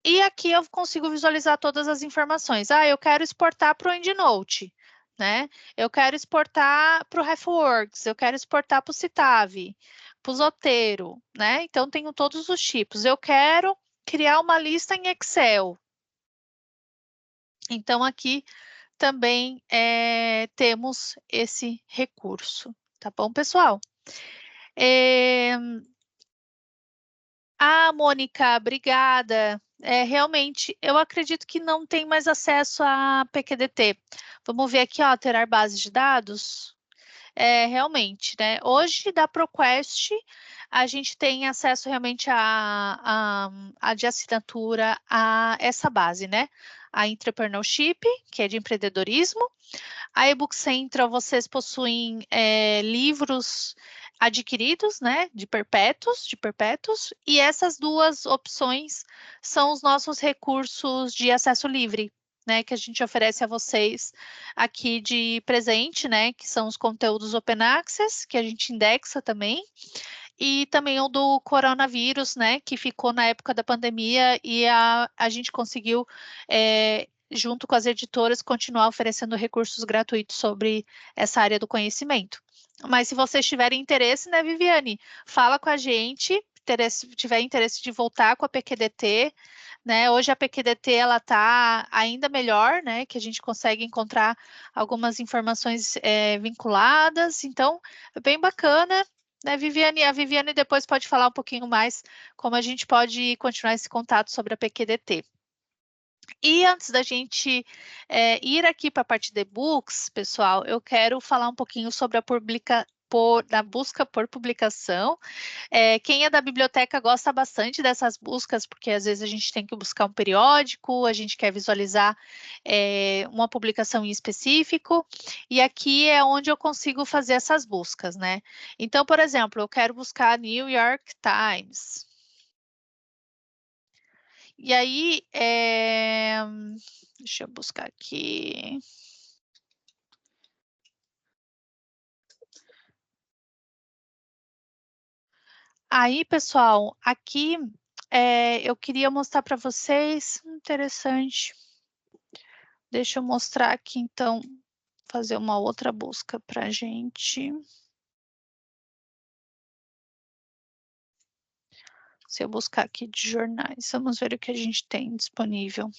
E aqui eu consigo visualizar todas as informações. Eu quero exportar para o EndNote, né? Eu quero exportar para o RefWorks, eu quero exportar para o Citave, para o Zotero, né? Então, tenho todos os tipos. Eu quero criar uma lista em Excel. Então, aqui também temos esse recurso, tá bom, pessoal? Mônica, obrigada. Realmente, eu acredito que não tem mais acesso a PQDT. Vamos ver aqui, ó, alterar base de dados. Realmente, né? Hoje, da ProQuest, a gente tem acesso realmente a de assinatura a essa base, né? A Entrepreneurship, que é de empreendedorismo. A eBook Central, vocês possuem livros adquiridos, né, de perpétuos, e essas duas opções são os nossos recursos de acesso livre, né, que a gente oferece a vocês aqui de presente, né, que são os conteúdos Open Access, que a gente indexa também, e também o do coronavírus, né, que ficou na época da pandemia e a gente conseguiu, junto com as editoras, continuar oferecendo recursos gratuitos sobre essa área do conhecimento. Mas se vocês tiverem interesse, né, Viviane, fala com a gente, tiver interesse de voltar com a PQDT, né? Hoje a PQDT ela está ainda melhor, né? Que a gente consegue encontrar algumas informações vinculadas, então é bem bacana. né, Viviane? A Viviane depois pode falar um pouquinho mais como a gente pode continuar esse contato sobre a PQDT. E antes da gente ir aqui para a parte de e-books, pessoal, eu quero falar um pouquinho sobre da busca por publicação. Quem é da biblioteca gosta bastante dessas buscas, porque às vezes a gente tem que buscar um periódico, a gente quer visualizar uma publicação em específico, e aqui é onde eu consigo fazer essas buscas, né? Então, por exemplo, eu quero buscar New York Times. E aí, deixa eu buscar aqui. Aí, pessoal, aqui eu queria mostrar para vocês, interessante. Deixa eu mostrar aqui, então, fazer uma outra busca para a gente. Se eu buscar aqui de jornais, vamos ver o que a gente tem disponível.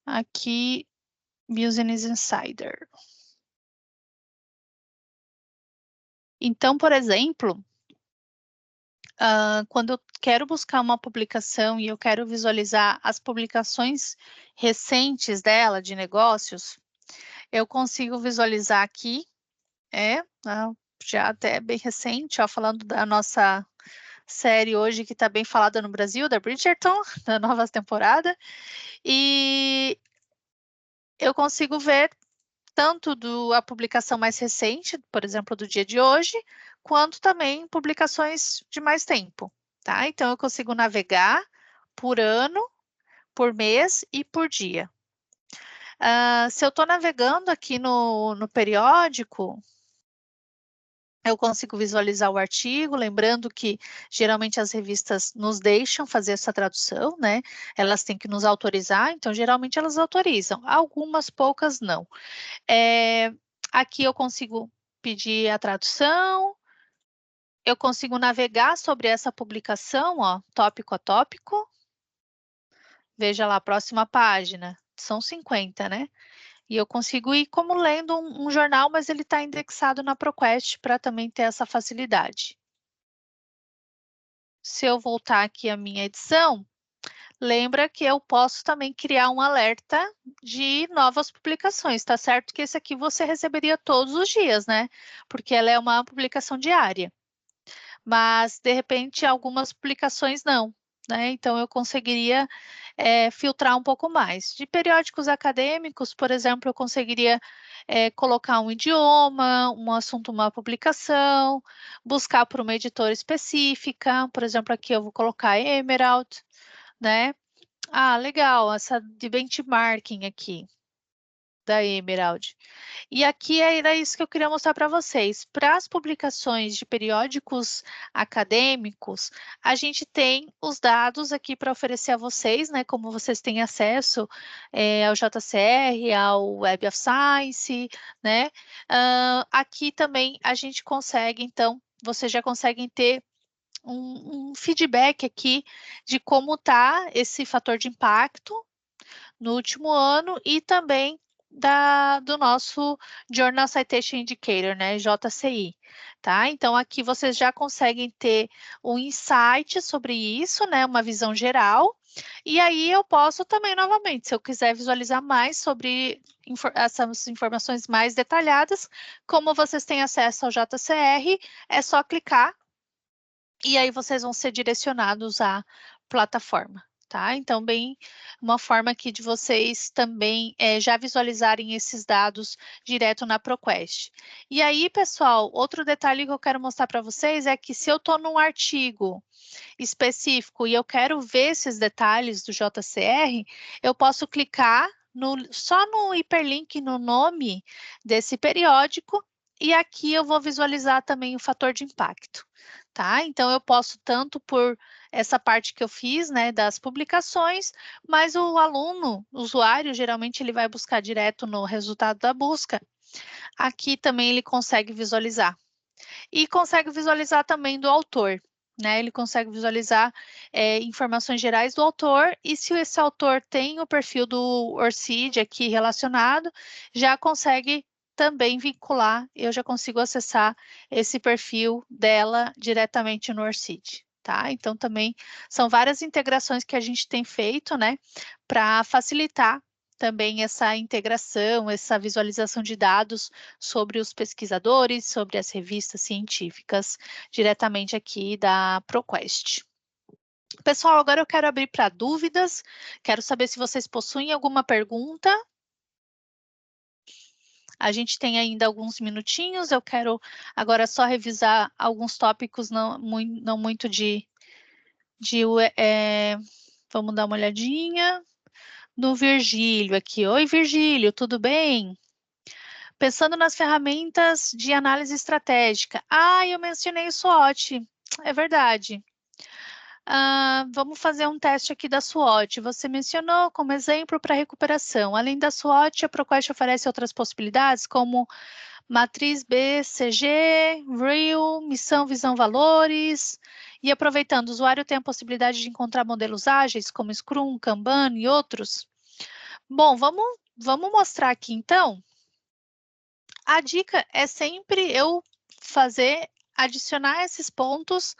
Aqui, Business Insider. Então, por exemplo, quando eu quero buscar uma publicação e eu quero visualizar as publicações recentes dela, de negócios, eu consigo visualizar aqui, já até bem recente, ó, falando da nossa série hoje que está bem falada no Brasil, da Bridgerton, da nova temporada, e eu consigo ver tanto a publicação mais recente, por exemplo, do dia de hoje, quanto também publicações de mais tempo, tá? Então, eu consigo navegar por ano, por mês e por dia. Se eu estou navegando aqui no periódico, eu consigo visualizar o artigo, lembrando que geralmente as revistas nos deixam fazer essa tradução, né? Elas têm que nos autorizar, então geralmente elas autorizam, algumas poucas não. Aqui eu consigo pedir a tradução, eu consigo navegar sobre essa publicação, ó, tópico a tópico. Veja lá, próxima página, são 50, né? E eu consigo ir como lendo um jornal, mas ele está indexado na ProQuest para também ter essa facilidade. Se eu voltar aqui à minha edição, lembra que eu posso também criar um alerta de novas publicações, tá certo? Que esse aqui você receberia todos os dias, né? Porque ela é uma publicação diária. Mas, de repente, algumas publicações não, né? Então, eu conseguiria filtrar um pouco mais. De periódicos acadêmicos, por exemplo, eu conseguiria colocar um idioma, um assunto, uma publicação, buscar por uma editora específica, por exemplo, aqui eu vou colocar Emerald, né? Ah, legal, essa de benchmarking aqui, da Emerald. E aqui era isso que eu queria mostrar para vocês. Para as publicações de periódicos acadêmicos, a gente tem os dados aqui para oferecer a vocês, né? Como vocês têm acesso ao JCR, ao Web of Science, né? Aqui também a gente consegue, então, vocês já conseguem ter um feedback aqui de como está esse fator de impacto no último ano e também do nosso Journal Citation Indicator, né, JCI, tá? Então, aqui vocês já conseguem ter um insight sobre isso, né, uma visão geral, e aí eu posso também, novamente, se eu quiser visualizar mais sobre essas informações mais detalhadas, como vocês têm acesso ao JCR, é só clicar e aí vocês vão ser direcionados à plataforma, tá? Então, bem, uma forma aqui de vocês também já visualizarem esses dados direto na ProQuest. E aí, pessoal, outro detalhe que eu quero mostrar para vocês é que se eu estou num artigo específico e eu quero ver esses detalhes do JCR, eu posso clicar só no hiperlink no nome desse periódico e aqui eu vou visualizar também o fator de impacto, tá? Então, eu posso tanto por essa parte que eu fiz, né, das publicações, mas o aluno, o usuário, geralmente ele vai buscar direto no resultado da busca. Aqui também ele consegue visualizar. E consegue visualizar também do autor, né? Ele consegue visualizar informações gerais do autor, e se esse autor tem o perfil do ORCID aqui relacionado, já consegue também vincular, eu já consigo acessar esse perfil dela diretamente no Orcid, tá? Então, também são várias integrações que a gente tem feito, né, para facilitar também essa integração, essa visualização de dados sobre os pesquisadores, sobre as revistas científicas, diretamente aqui da ProQuest. Pessoal, agora eu quero abrir para dúvidas, quero saber se vocês possuem alguma pergunta. A gente tem ainda alguns minutinhos, eu quero agora só revisar alguns tópicos, não muito vamos dar uma olhadinha no Virgílio aqui. Oi, Virgílio, tudo bem? Pensando nas ferramentas de análise estratégica. Ah, eu mencionei o SWOT, é verdade. Vamos fazer um teste aqui da SWOT. Você mencionou como exemplo para recuperação. Além da SWOT, a ProQuest oferece outras possibilidades, como matriz BCG, REAL, missão, visão, valores. E aproveitando, o usuário tem a possibilidade de encontrar modelos ágeis, como Scrum, Kanban e outros. Bom, vamos mostrar aqui, então. A dica é sempre eu adicionar esses pontos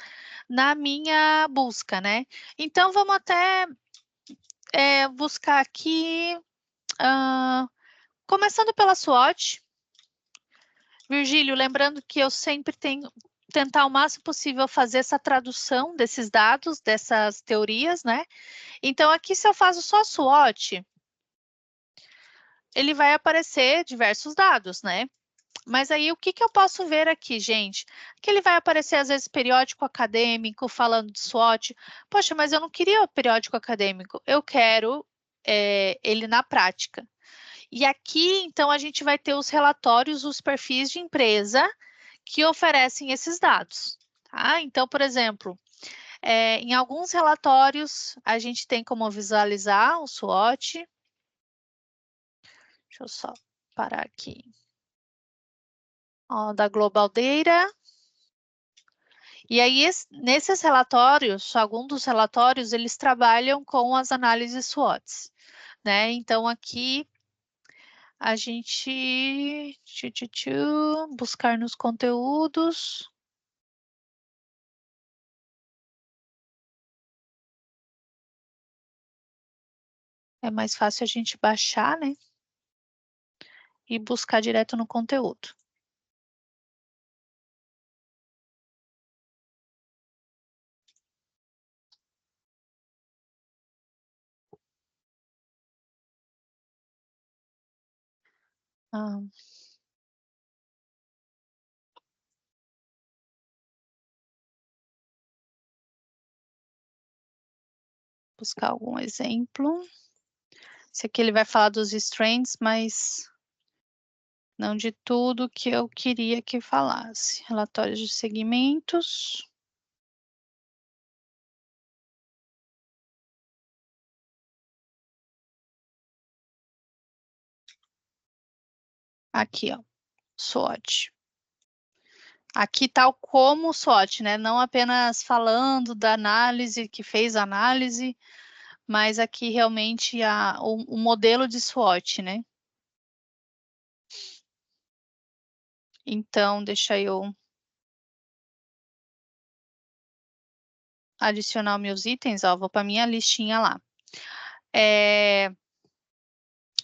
na minha busca, né? Então, vamos até buscar aqui, começando pela SWOT. Virgílio, lembrando que eu sempre tenho tentar o máximo possível fazer essa tradução desses dados, dessas teorias, né? Então, aqui, se eu faço só SWOT, ele vai aparecer diversos dados, né? Mas aí, o que eu posso ver aqui, gente? Que ele vai aparecer, às vezes, periódico acadêmico, falando de SWOT. Poxa, mas eu não queria o periódico acadêmico, eu quero ele na prática. E aqui, então, a gente vai ter os relatórios, os perfis de empresa que oferecem esses dados, tá? Então, por exemplo, em alguns relatórios, a gente tem como visualizar o SWOT. Deixa eu só parar aqui. Ó, da Global Data. E aí, nesses relatórios, alguns dos relatórios, eles trabalham com as análises SWOTs, né? Então, aqui, a gente... buscar nos conteúdos. É mais fácil a gente baixar, né? E buscar direto no conteúdo. Buscar algum exemplo. Esse aqui ele vai falar dos strengths, mas não de tudo que eu queria que falasse. Relatórios de segmentos. Aqui, ó, SWOT. Aqui tal como o SWOT, né? Não apenas falando da análise, que fez a análise, mas aqui realmente o modelo de SWOT, né? Então, deixa eu adicionar meus itens, ó, vou para minha listinha lá.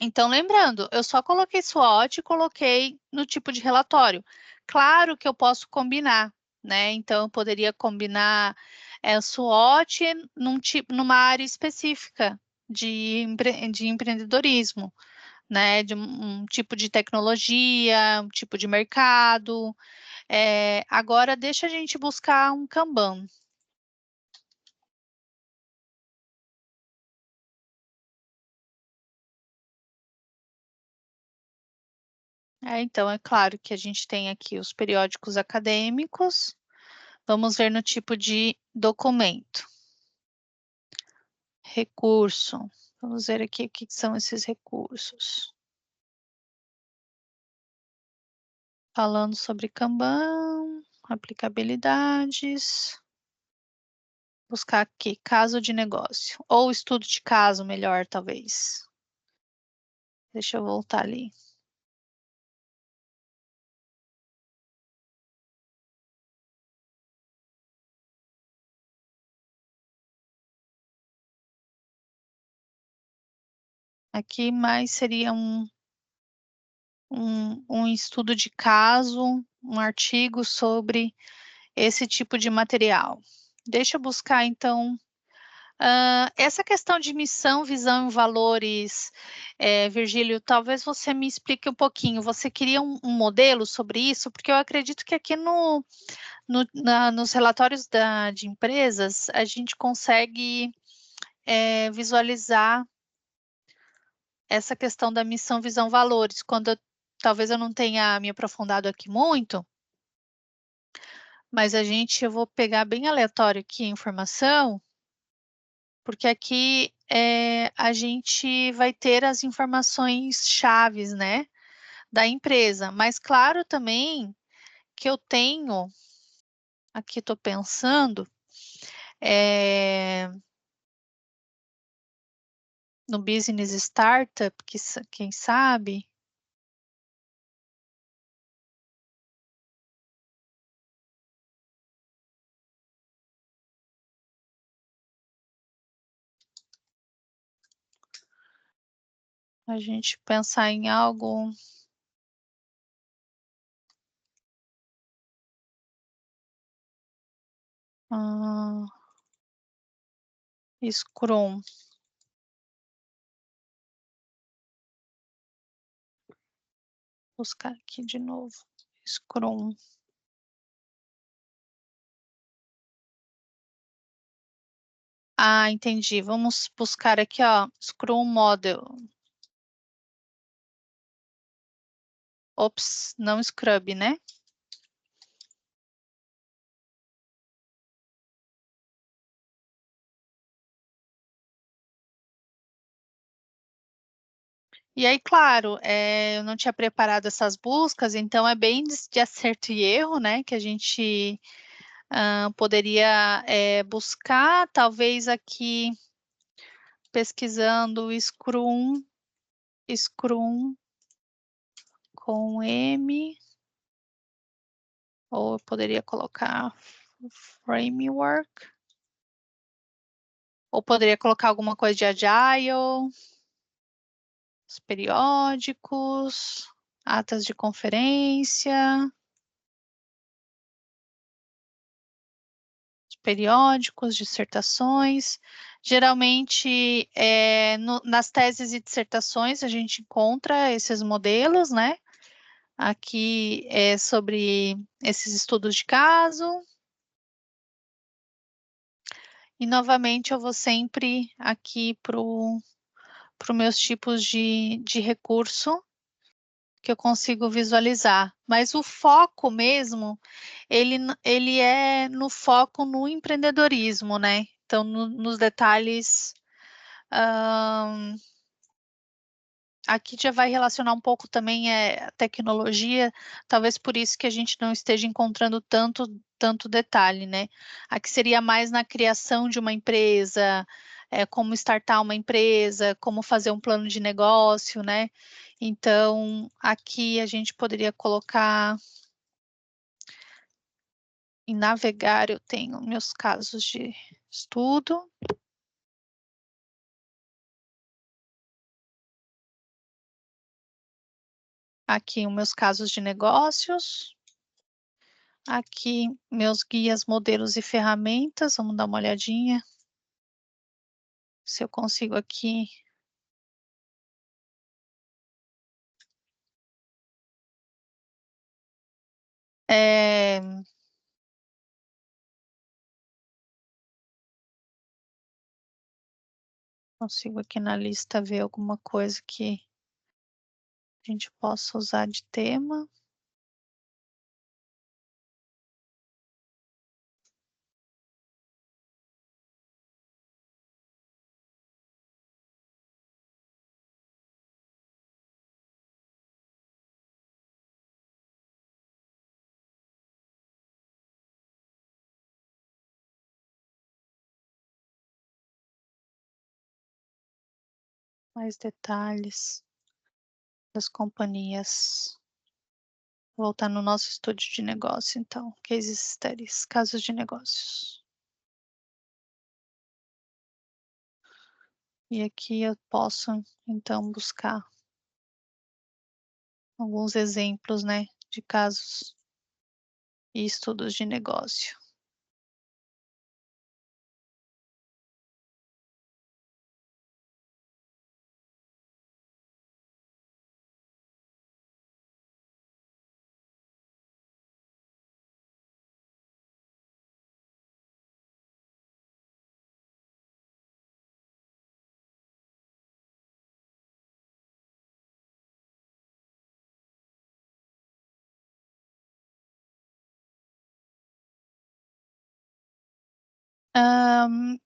Então, lembrando, eu só coloquei SWOT e coloquei no tipo de relatório. Claro que eu posso combinar, né? Então, eu poderia combinar SWOT numa área específica de empreendedorismo, né? De um tipo de tecnologia, um tipo de mercado. Agora, deixa a gente buscar um Kanban. Então, é claro que a gente tem aqui os periódicos acadêmicos. Vamos ver no tipo de documento. Recurso. Vamos ver aqui o que são esses recursos. Falando sobre Kanban, aplicabilidades. Buscar aqui, caso de negócio. Ou estudo de caso, melhor, talvez. Deixa eu voltar ali. Aqui mais seria um estudo de caso, um artigo sobre esse tipo de material. Deixa eu buscar, então, essa questão de missão, visão e valores, Virgílio, talvez você me explique um pouquinho. Você queria um modelo sobre isso? Porque eu acredito que aqui nos relatórios de empresas, a gente consegue visualizar essa questão da missão, visão, valores. Talvez eu não tenha me aprofundado aqui muito, mas eu vou pegar bem aleatório aqui a informação, porque aqui a gente vai ter as informações chaves, né, da empresa. Mas claro também que eu tenho, aqui estou pensando, no Business Startup, quem sabe, a gente pensar em algo. Scrum. Buscar aqui de novo. Scrum. Ah, entendi. Vamos buscar aqui, ó, Scrum Model. Ops, não Scrub, né? E aí, claro, eu não tinha preparado essas buscas, então é bem de acerto e erro, né? Que a gente poderia buscar, talvez aqui pesquisando Scrum com M, ou eu poderia colocar Framework, ou poderia colocar alguma coisa de Agile, os periódicos, atas de conferência, periódicos, dissertações. Geralmente, nas teses e dissertações, a gente encontra esses modelos, né? Aqui é sobre esses estudos de caso. E, novamente, eu vou sempre aqui para os meus tipos de recurso que eu consigo visualizar. Mas o foco mesmo, ele é no foco no empreendedorismo, né? Então, nos detalhes, aqui já vai relacionar um pouco também a tecnologia, talvez por isso que a gente não esteja encontrando tanto detalhe, né? Aqui seria mais na criação de uma empresa, como startar uma empresa, como fazer um plano de negócio, né? Então, aqui a gente poderia colocar em navegar, eu tenho meus casos de estudo. Aqui os meus casos de negócios. Aqui meus guias, modelos e ferramentas. Vamos dar uma olhadinha. Se eu consigo aqui. Consigo aqui na lista ver alguma coisa que a gente possa usar de tema. Mais detalhes das companhias. Voltar no nosso estúdio de negócio, então. Case studies, casos de negócios. E aqui eu posso, então, buscar alguns exemplos, né, de casos e estudos de negócio.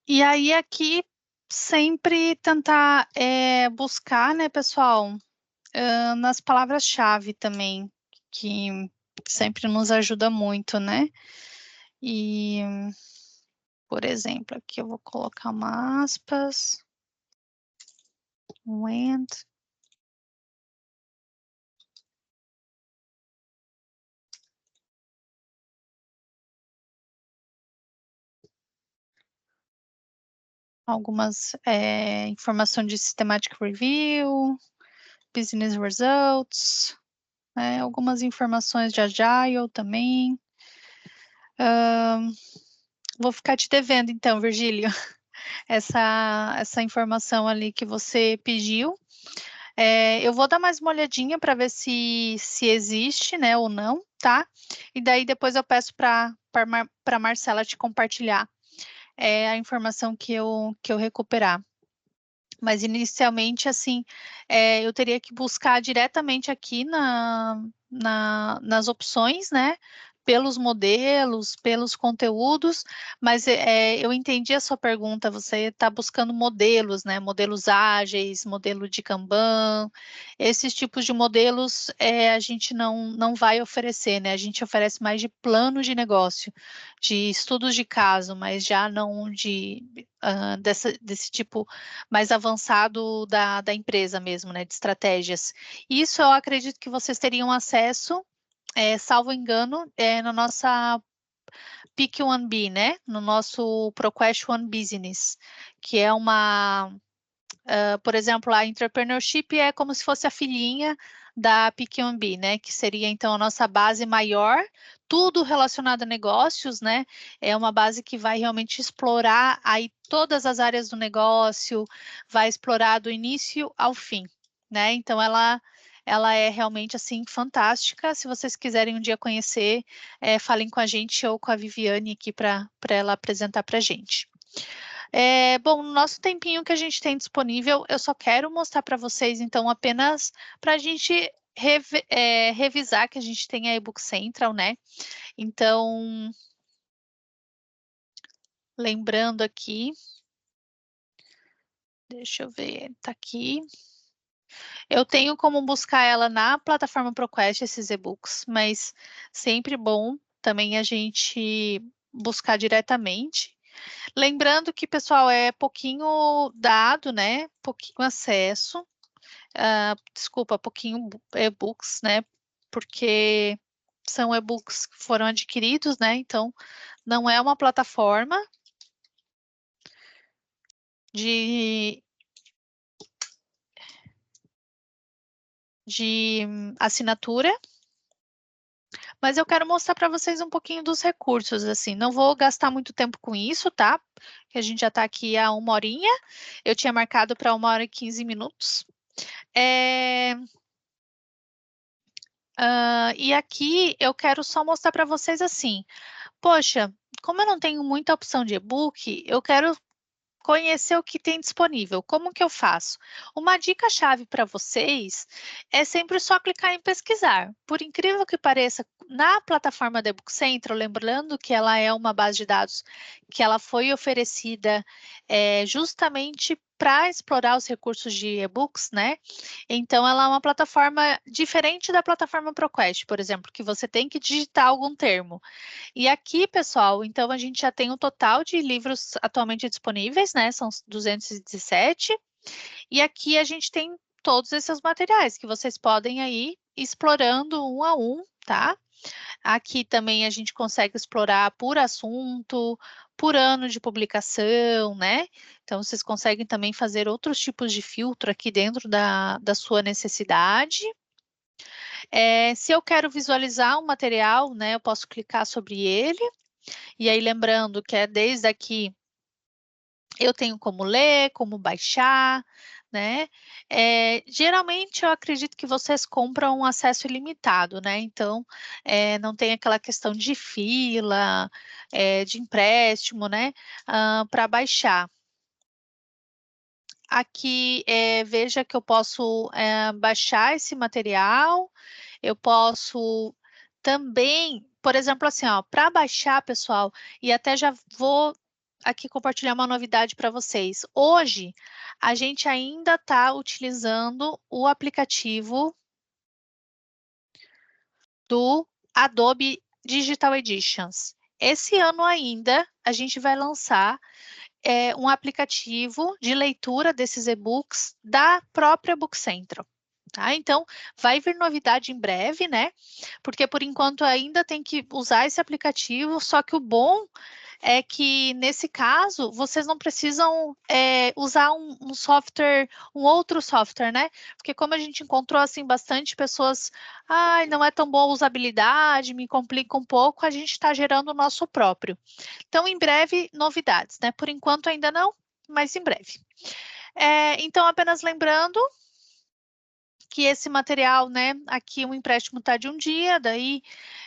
E aí aqui sempre tentar buscar, né, pessoal, nas palavras-chave também, que sempre nos ajuda muito, né? E, por exemplo, aqui eu vou colocar uma aspas, and, algumas informações de systematic review, business results, né, algumas informações de agile também. Vou ficar te devendo então, Virgílio, essa informação ali que você pediu. Eu vou dar mais uma olhadinha para ver se existe, né, ou não, tá? E daí depois eu peço para a Marcela te compartilhar a informação que eu recuperar. Mas inicialmente, assim, eu teria que buscar diretamente aqui nas opções, né? Pelos modelos, pelos conteúdos, mas eu entendi a sua pergunta, você está buscando modelos, né? Modelos ágeis, modelo de Kanban, esses tipos de modelos a gente não vai oferecer, né? A gente oferece mais de plano de negócio, de estudos de caso, mas já não desse tipo mais avançado da empresa mesmo, né, de estratégias. Isso eu acredito que vocês teriam acesso, salvo engano, na nossa Pick One B, né, no nosso ProQuest One Business, que é por exemplo, a Entrepreneurship é como se fosse a filhinha da Pick One B, né? Que seria então a nossa base maior, tudo relacionado a negócios, né? É uma base que vai realmente explorar aí todas as áreas do negócio, vai explorar do início ao fim, né? Então ela é realmente assim fantástica. Se vocês quiserem um dia conhecer, falem com a gente ou com a Viviane aqui para ela apresentar para a gente. Bom, no nosso tempinho que a gente tem disponível, eu só quero mostrar para vocês, então, apenas para a gente revisar que a gente tem a eBook Central, né? Então, lembrando aqui, deixa eu ver, tá aqui. Eu tenho como buscar ela na plataforma ProQuest, esses e-books, mas sempre bom também a gente buscar diretamente. Lembrando que, pessoal, é pouquinho dado, né? Pouquinho acesso. Desculpa, pouquinho e-books, né? Porque são e-books que foram adquiridos, né? Então, não é uma plataforma de assinatura, mas eu quero mostrar para vocês um pouquinho dos recursos, assim, não vou gastar muito tempo com isso, tá? Que a gente já está aqui há 1 horinha, eu tinha marcado para 1 hora e 15 minutos. E aqui eu quero só mostrar para vocês assim, poxa, como eu não tenho muita opção de e-book, eu quero conhecer o que tem disponível. Como que eu faço? Uma dica-chave para vocês é sempre só clicar em pesquisar. Por incrível que pareça, na plataforma da eBook Central, lembrando que ela é uma base de dados que ela foi oferecida justamente para explorar os recursos de e-books, né? Então, ela é uma plataforma diferente da plataforma ProQuest, por exemplo, que você tem que digitar algum termo. E aqui, pessoal, então a gente já tem um total de livros atualmente disponíveis, né? São 217. E aqui a gente tem todos esses materiais que vocês podem aí ir explorando um a um, tá? Aqui também a gente consegue explorar por assunto, por ano de publicação, né? Então, vocês conseguem também fazer outros tipos de filtro aqui dentro da sua necessidade. Se eu quero visualizar um material, né, eu posso clicar sobre ele. E aí, lembrando que é desde aqui, eu tenho como ler, como baixar, né? Geralmente, eu acredito que vocês compram um acesso ilimitado, né? Então, não tem aquela questão de fila, de empréstimo, né? Para baixar. Aqui, veja que eu posso baixar esse material, eu posso também, por exemplo, assim, ó, para baixar, pessoal, e até já vou aqui compartilhar uma novidade para vocês. Hoje, a gente ainda está utilizando o aplicativo do Adobe Digital Editions. Esse ano ainda, a gente vai lançar um aplicativo de leitura desses e-books da própria Book Central. Tá? Então, vai vir novidade em breve, né? Porque por enquanto ainda tem que usar esse aplicativo, só que o bom é que nesse caso vocês não precisam usar um software, um outro software, né? Porque como a gente encontrou assim bastante pessoas, não é tão boa a usabilidade, me complica um pouco, a gente está gerando o nosso próprio. Então, em breve, novidades, né? Por enquanto ainda não, mas em breve. Então, apenas lembrando que esse material, né, aqui o empréstimo está de um dia, daí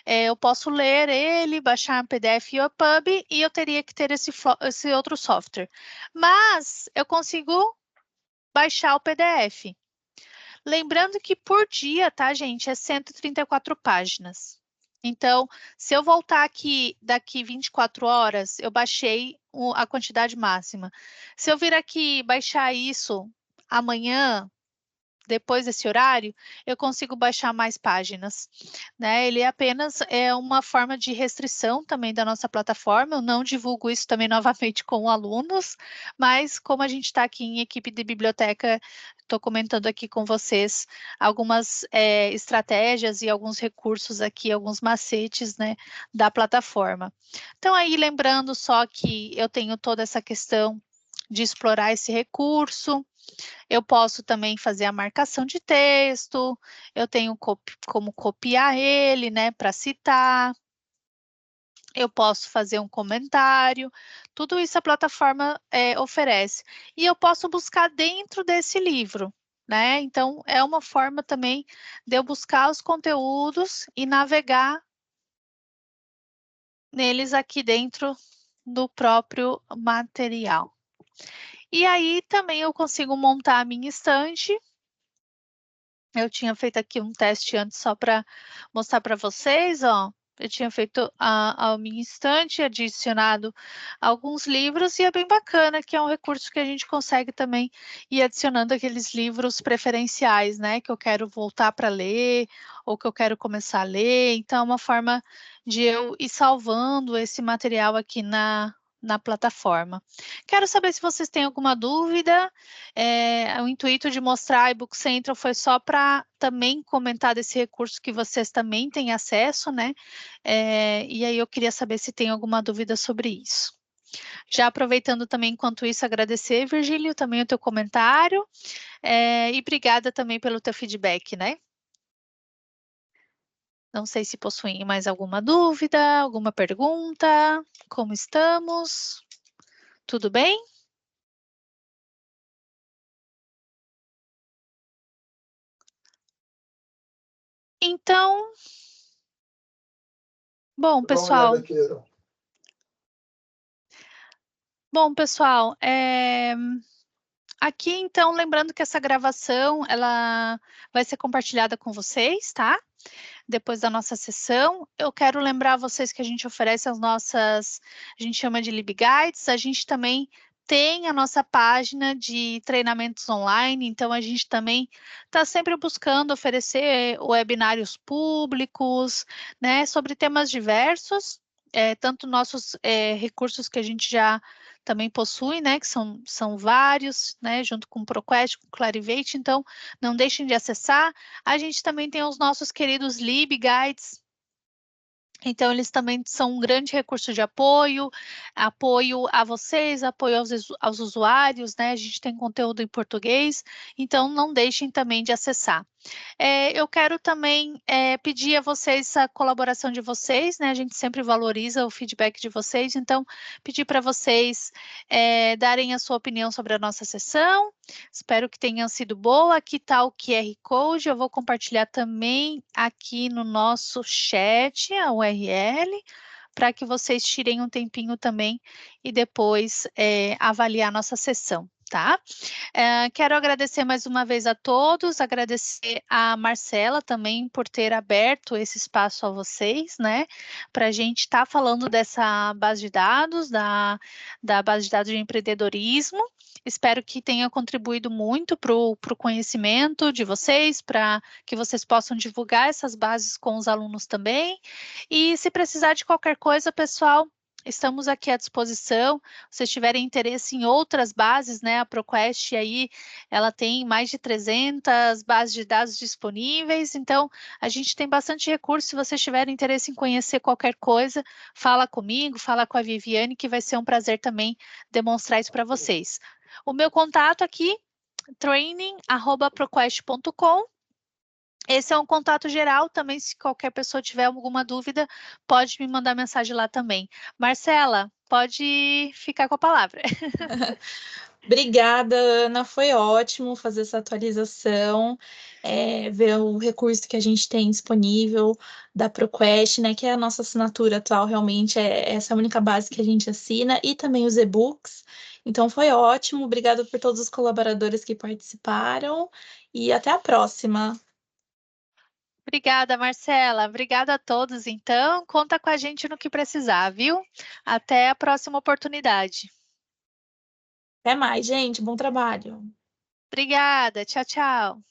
eu posso ler ele, baixar um PDF e EPUB, e eu teria que ter esse outro software. Mas eu consigo baixar o PDF. Lembrando que por dia, tá, gente, é 134 páginas. Então, se eu voltar aqui daqui 24 horas, eu baixei a quantidade máxima. Se eu vir aqui baixar isso amanhã, depois desse horário, eu consigo baixar mais páginas, né? Ele apenas é uma forma de restrição também da nossa plataforma. Eu não divulgo isso também novamente com alunos, mas como a gente está aqui em equipe de biblioteca, estou comentando aqui com vocês algumas estratégias e alguns recursos aqui, alguns macetes, né, da plataforma. Então, aí lembrando só que eu tenho toda essa questão de explorar esse recurso. Eu posso também fazer a marcação de texto, eu tenho como copiar ele, né, para citar. Eu posso fazer um comentário, tudo isso a plataforma oferece. E eu posso buscar dentro desse livro, né? Então, é uma forma também de eu buscar os conteúdos e navegar neles aqui dentro do próprio material. E aí, também eu consigo montar a minha estante. Eu tinha feito aqui um teste antes só para mostrar para vocês, ó. Eu tinha feito a minha estante, adicionado alguns livros, e é bem bacana, que é um recurso que a gente consegue também ir adicionando aqueles livros preferenciais, né? Que eu quero voltar para ler, ou que eu quero começar a ler. Então, é uma forma de eu ir salvando esse material aqui na plataforma. Quero saber se vocês têm alguma dúvida. O intuito de mostrar a iBook Central foi só para também comentar desse recurso que vocês também têm acesso, né? E aí eu queria saber se tem alguma dúvida sobre isso. Já aproveitando também, enquanto isso, agradecer, Virgílio, também o teu comentário, e obrigada também pelo teu feedback, né? Não sei se possuem mais alguma dúvida, alguma pergunta, como estamos? Tudo bem? Então, bom, pessoal. Bom, pessoal, aqui então, lembrando que essa gravação, ela vai ser compartilhada com vocês, tá? Depois da nossa sessão, eu quero lembrar vocês que a gente oferece as nossas, a gente chama de LibGuides, a gente também tem a nossa página de treinamentos online, então a gente também está sempre buscando oferecer webinários públicos, né, sobre temas diversos, tanto nossos recursos que a gente já também possui, né, que são vários, né, junto com o ProQuest, com o Clarivate, então não deixem de acessar. A gente também tem os nossos queridos LibGuides, Então, eles também são um grande recurso de apoio, apoio a vocês, apoio aos usuários, né? A gente tem conteúdo em português, então não deixem também de acessar. Eu quero também pedir a vocês a colaboração de vocês, né? A gente sempre valoriza o feedback de vocês, então pedir para vocês darem a sua opinião sobre a nossa sessão. Espero que tenha sido boa. Aqui está o QR Code, eu vou compartilhar também aqui no nosso chat a URL, para que vocês tirem um tempinho também e depois avaliar a nossa sessão, tá? Quero agradecer mais uma vez a todos, agradecer a Marcela também por ter aberto esse espaço a vocês, né? Para a gente estar falando dessa base de dados, da base de dados de empreendedorismo. Espero que tenha contribuído muito para o conhecimento de vocês, para que vocês possam divulgar essas bases com os alunos também. E se precisar de qualquer coisa, pessoal, estamos aqui à disposição. Se vocês tiverem interesse em outras bases, né, a ProQuest aí, ela tem mais de 300 bases de dados disponíveis, então a gente tem bastante recurso. Se vocês tiverem interesse em conhecer qualquer coisa, fala comigo, fala com a Viviane, que vai ser um prazer também demonstrar isso para vocês. O meu contato aqui, training@proquest.com. Esse é um contato geral, também se qualquer pessoa tiver alguma dúvida, pode me mandar mensagem lá também. Marcela, pode ficar com a palavra. Obrigada, Ana. Foi ótimo fazer essa atualização, ver o recurso que a gente tem disponível da ProQuest, né? Que é a nossa assinatura atual, realmente é essa única base que a gente assina, e também os e-books. Então foi ótimo. Obrigada por todos os colaboradores que participaram e até a próxima. Obrigada, Marcela. Obrigada a todos, então. Conta com a gente no que precisar, viu? Até a próxima oportunidade. Até mais, gente. Bom trabalho. Obrigada. Tchau, tchau.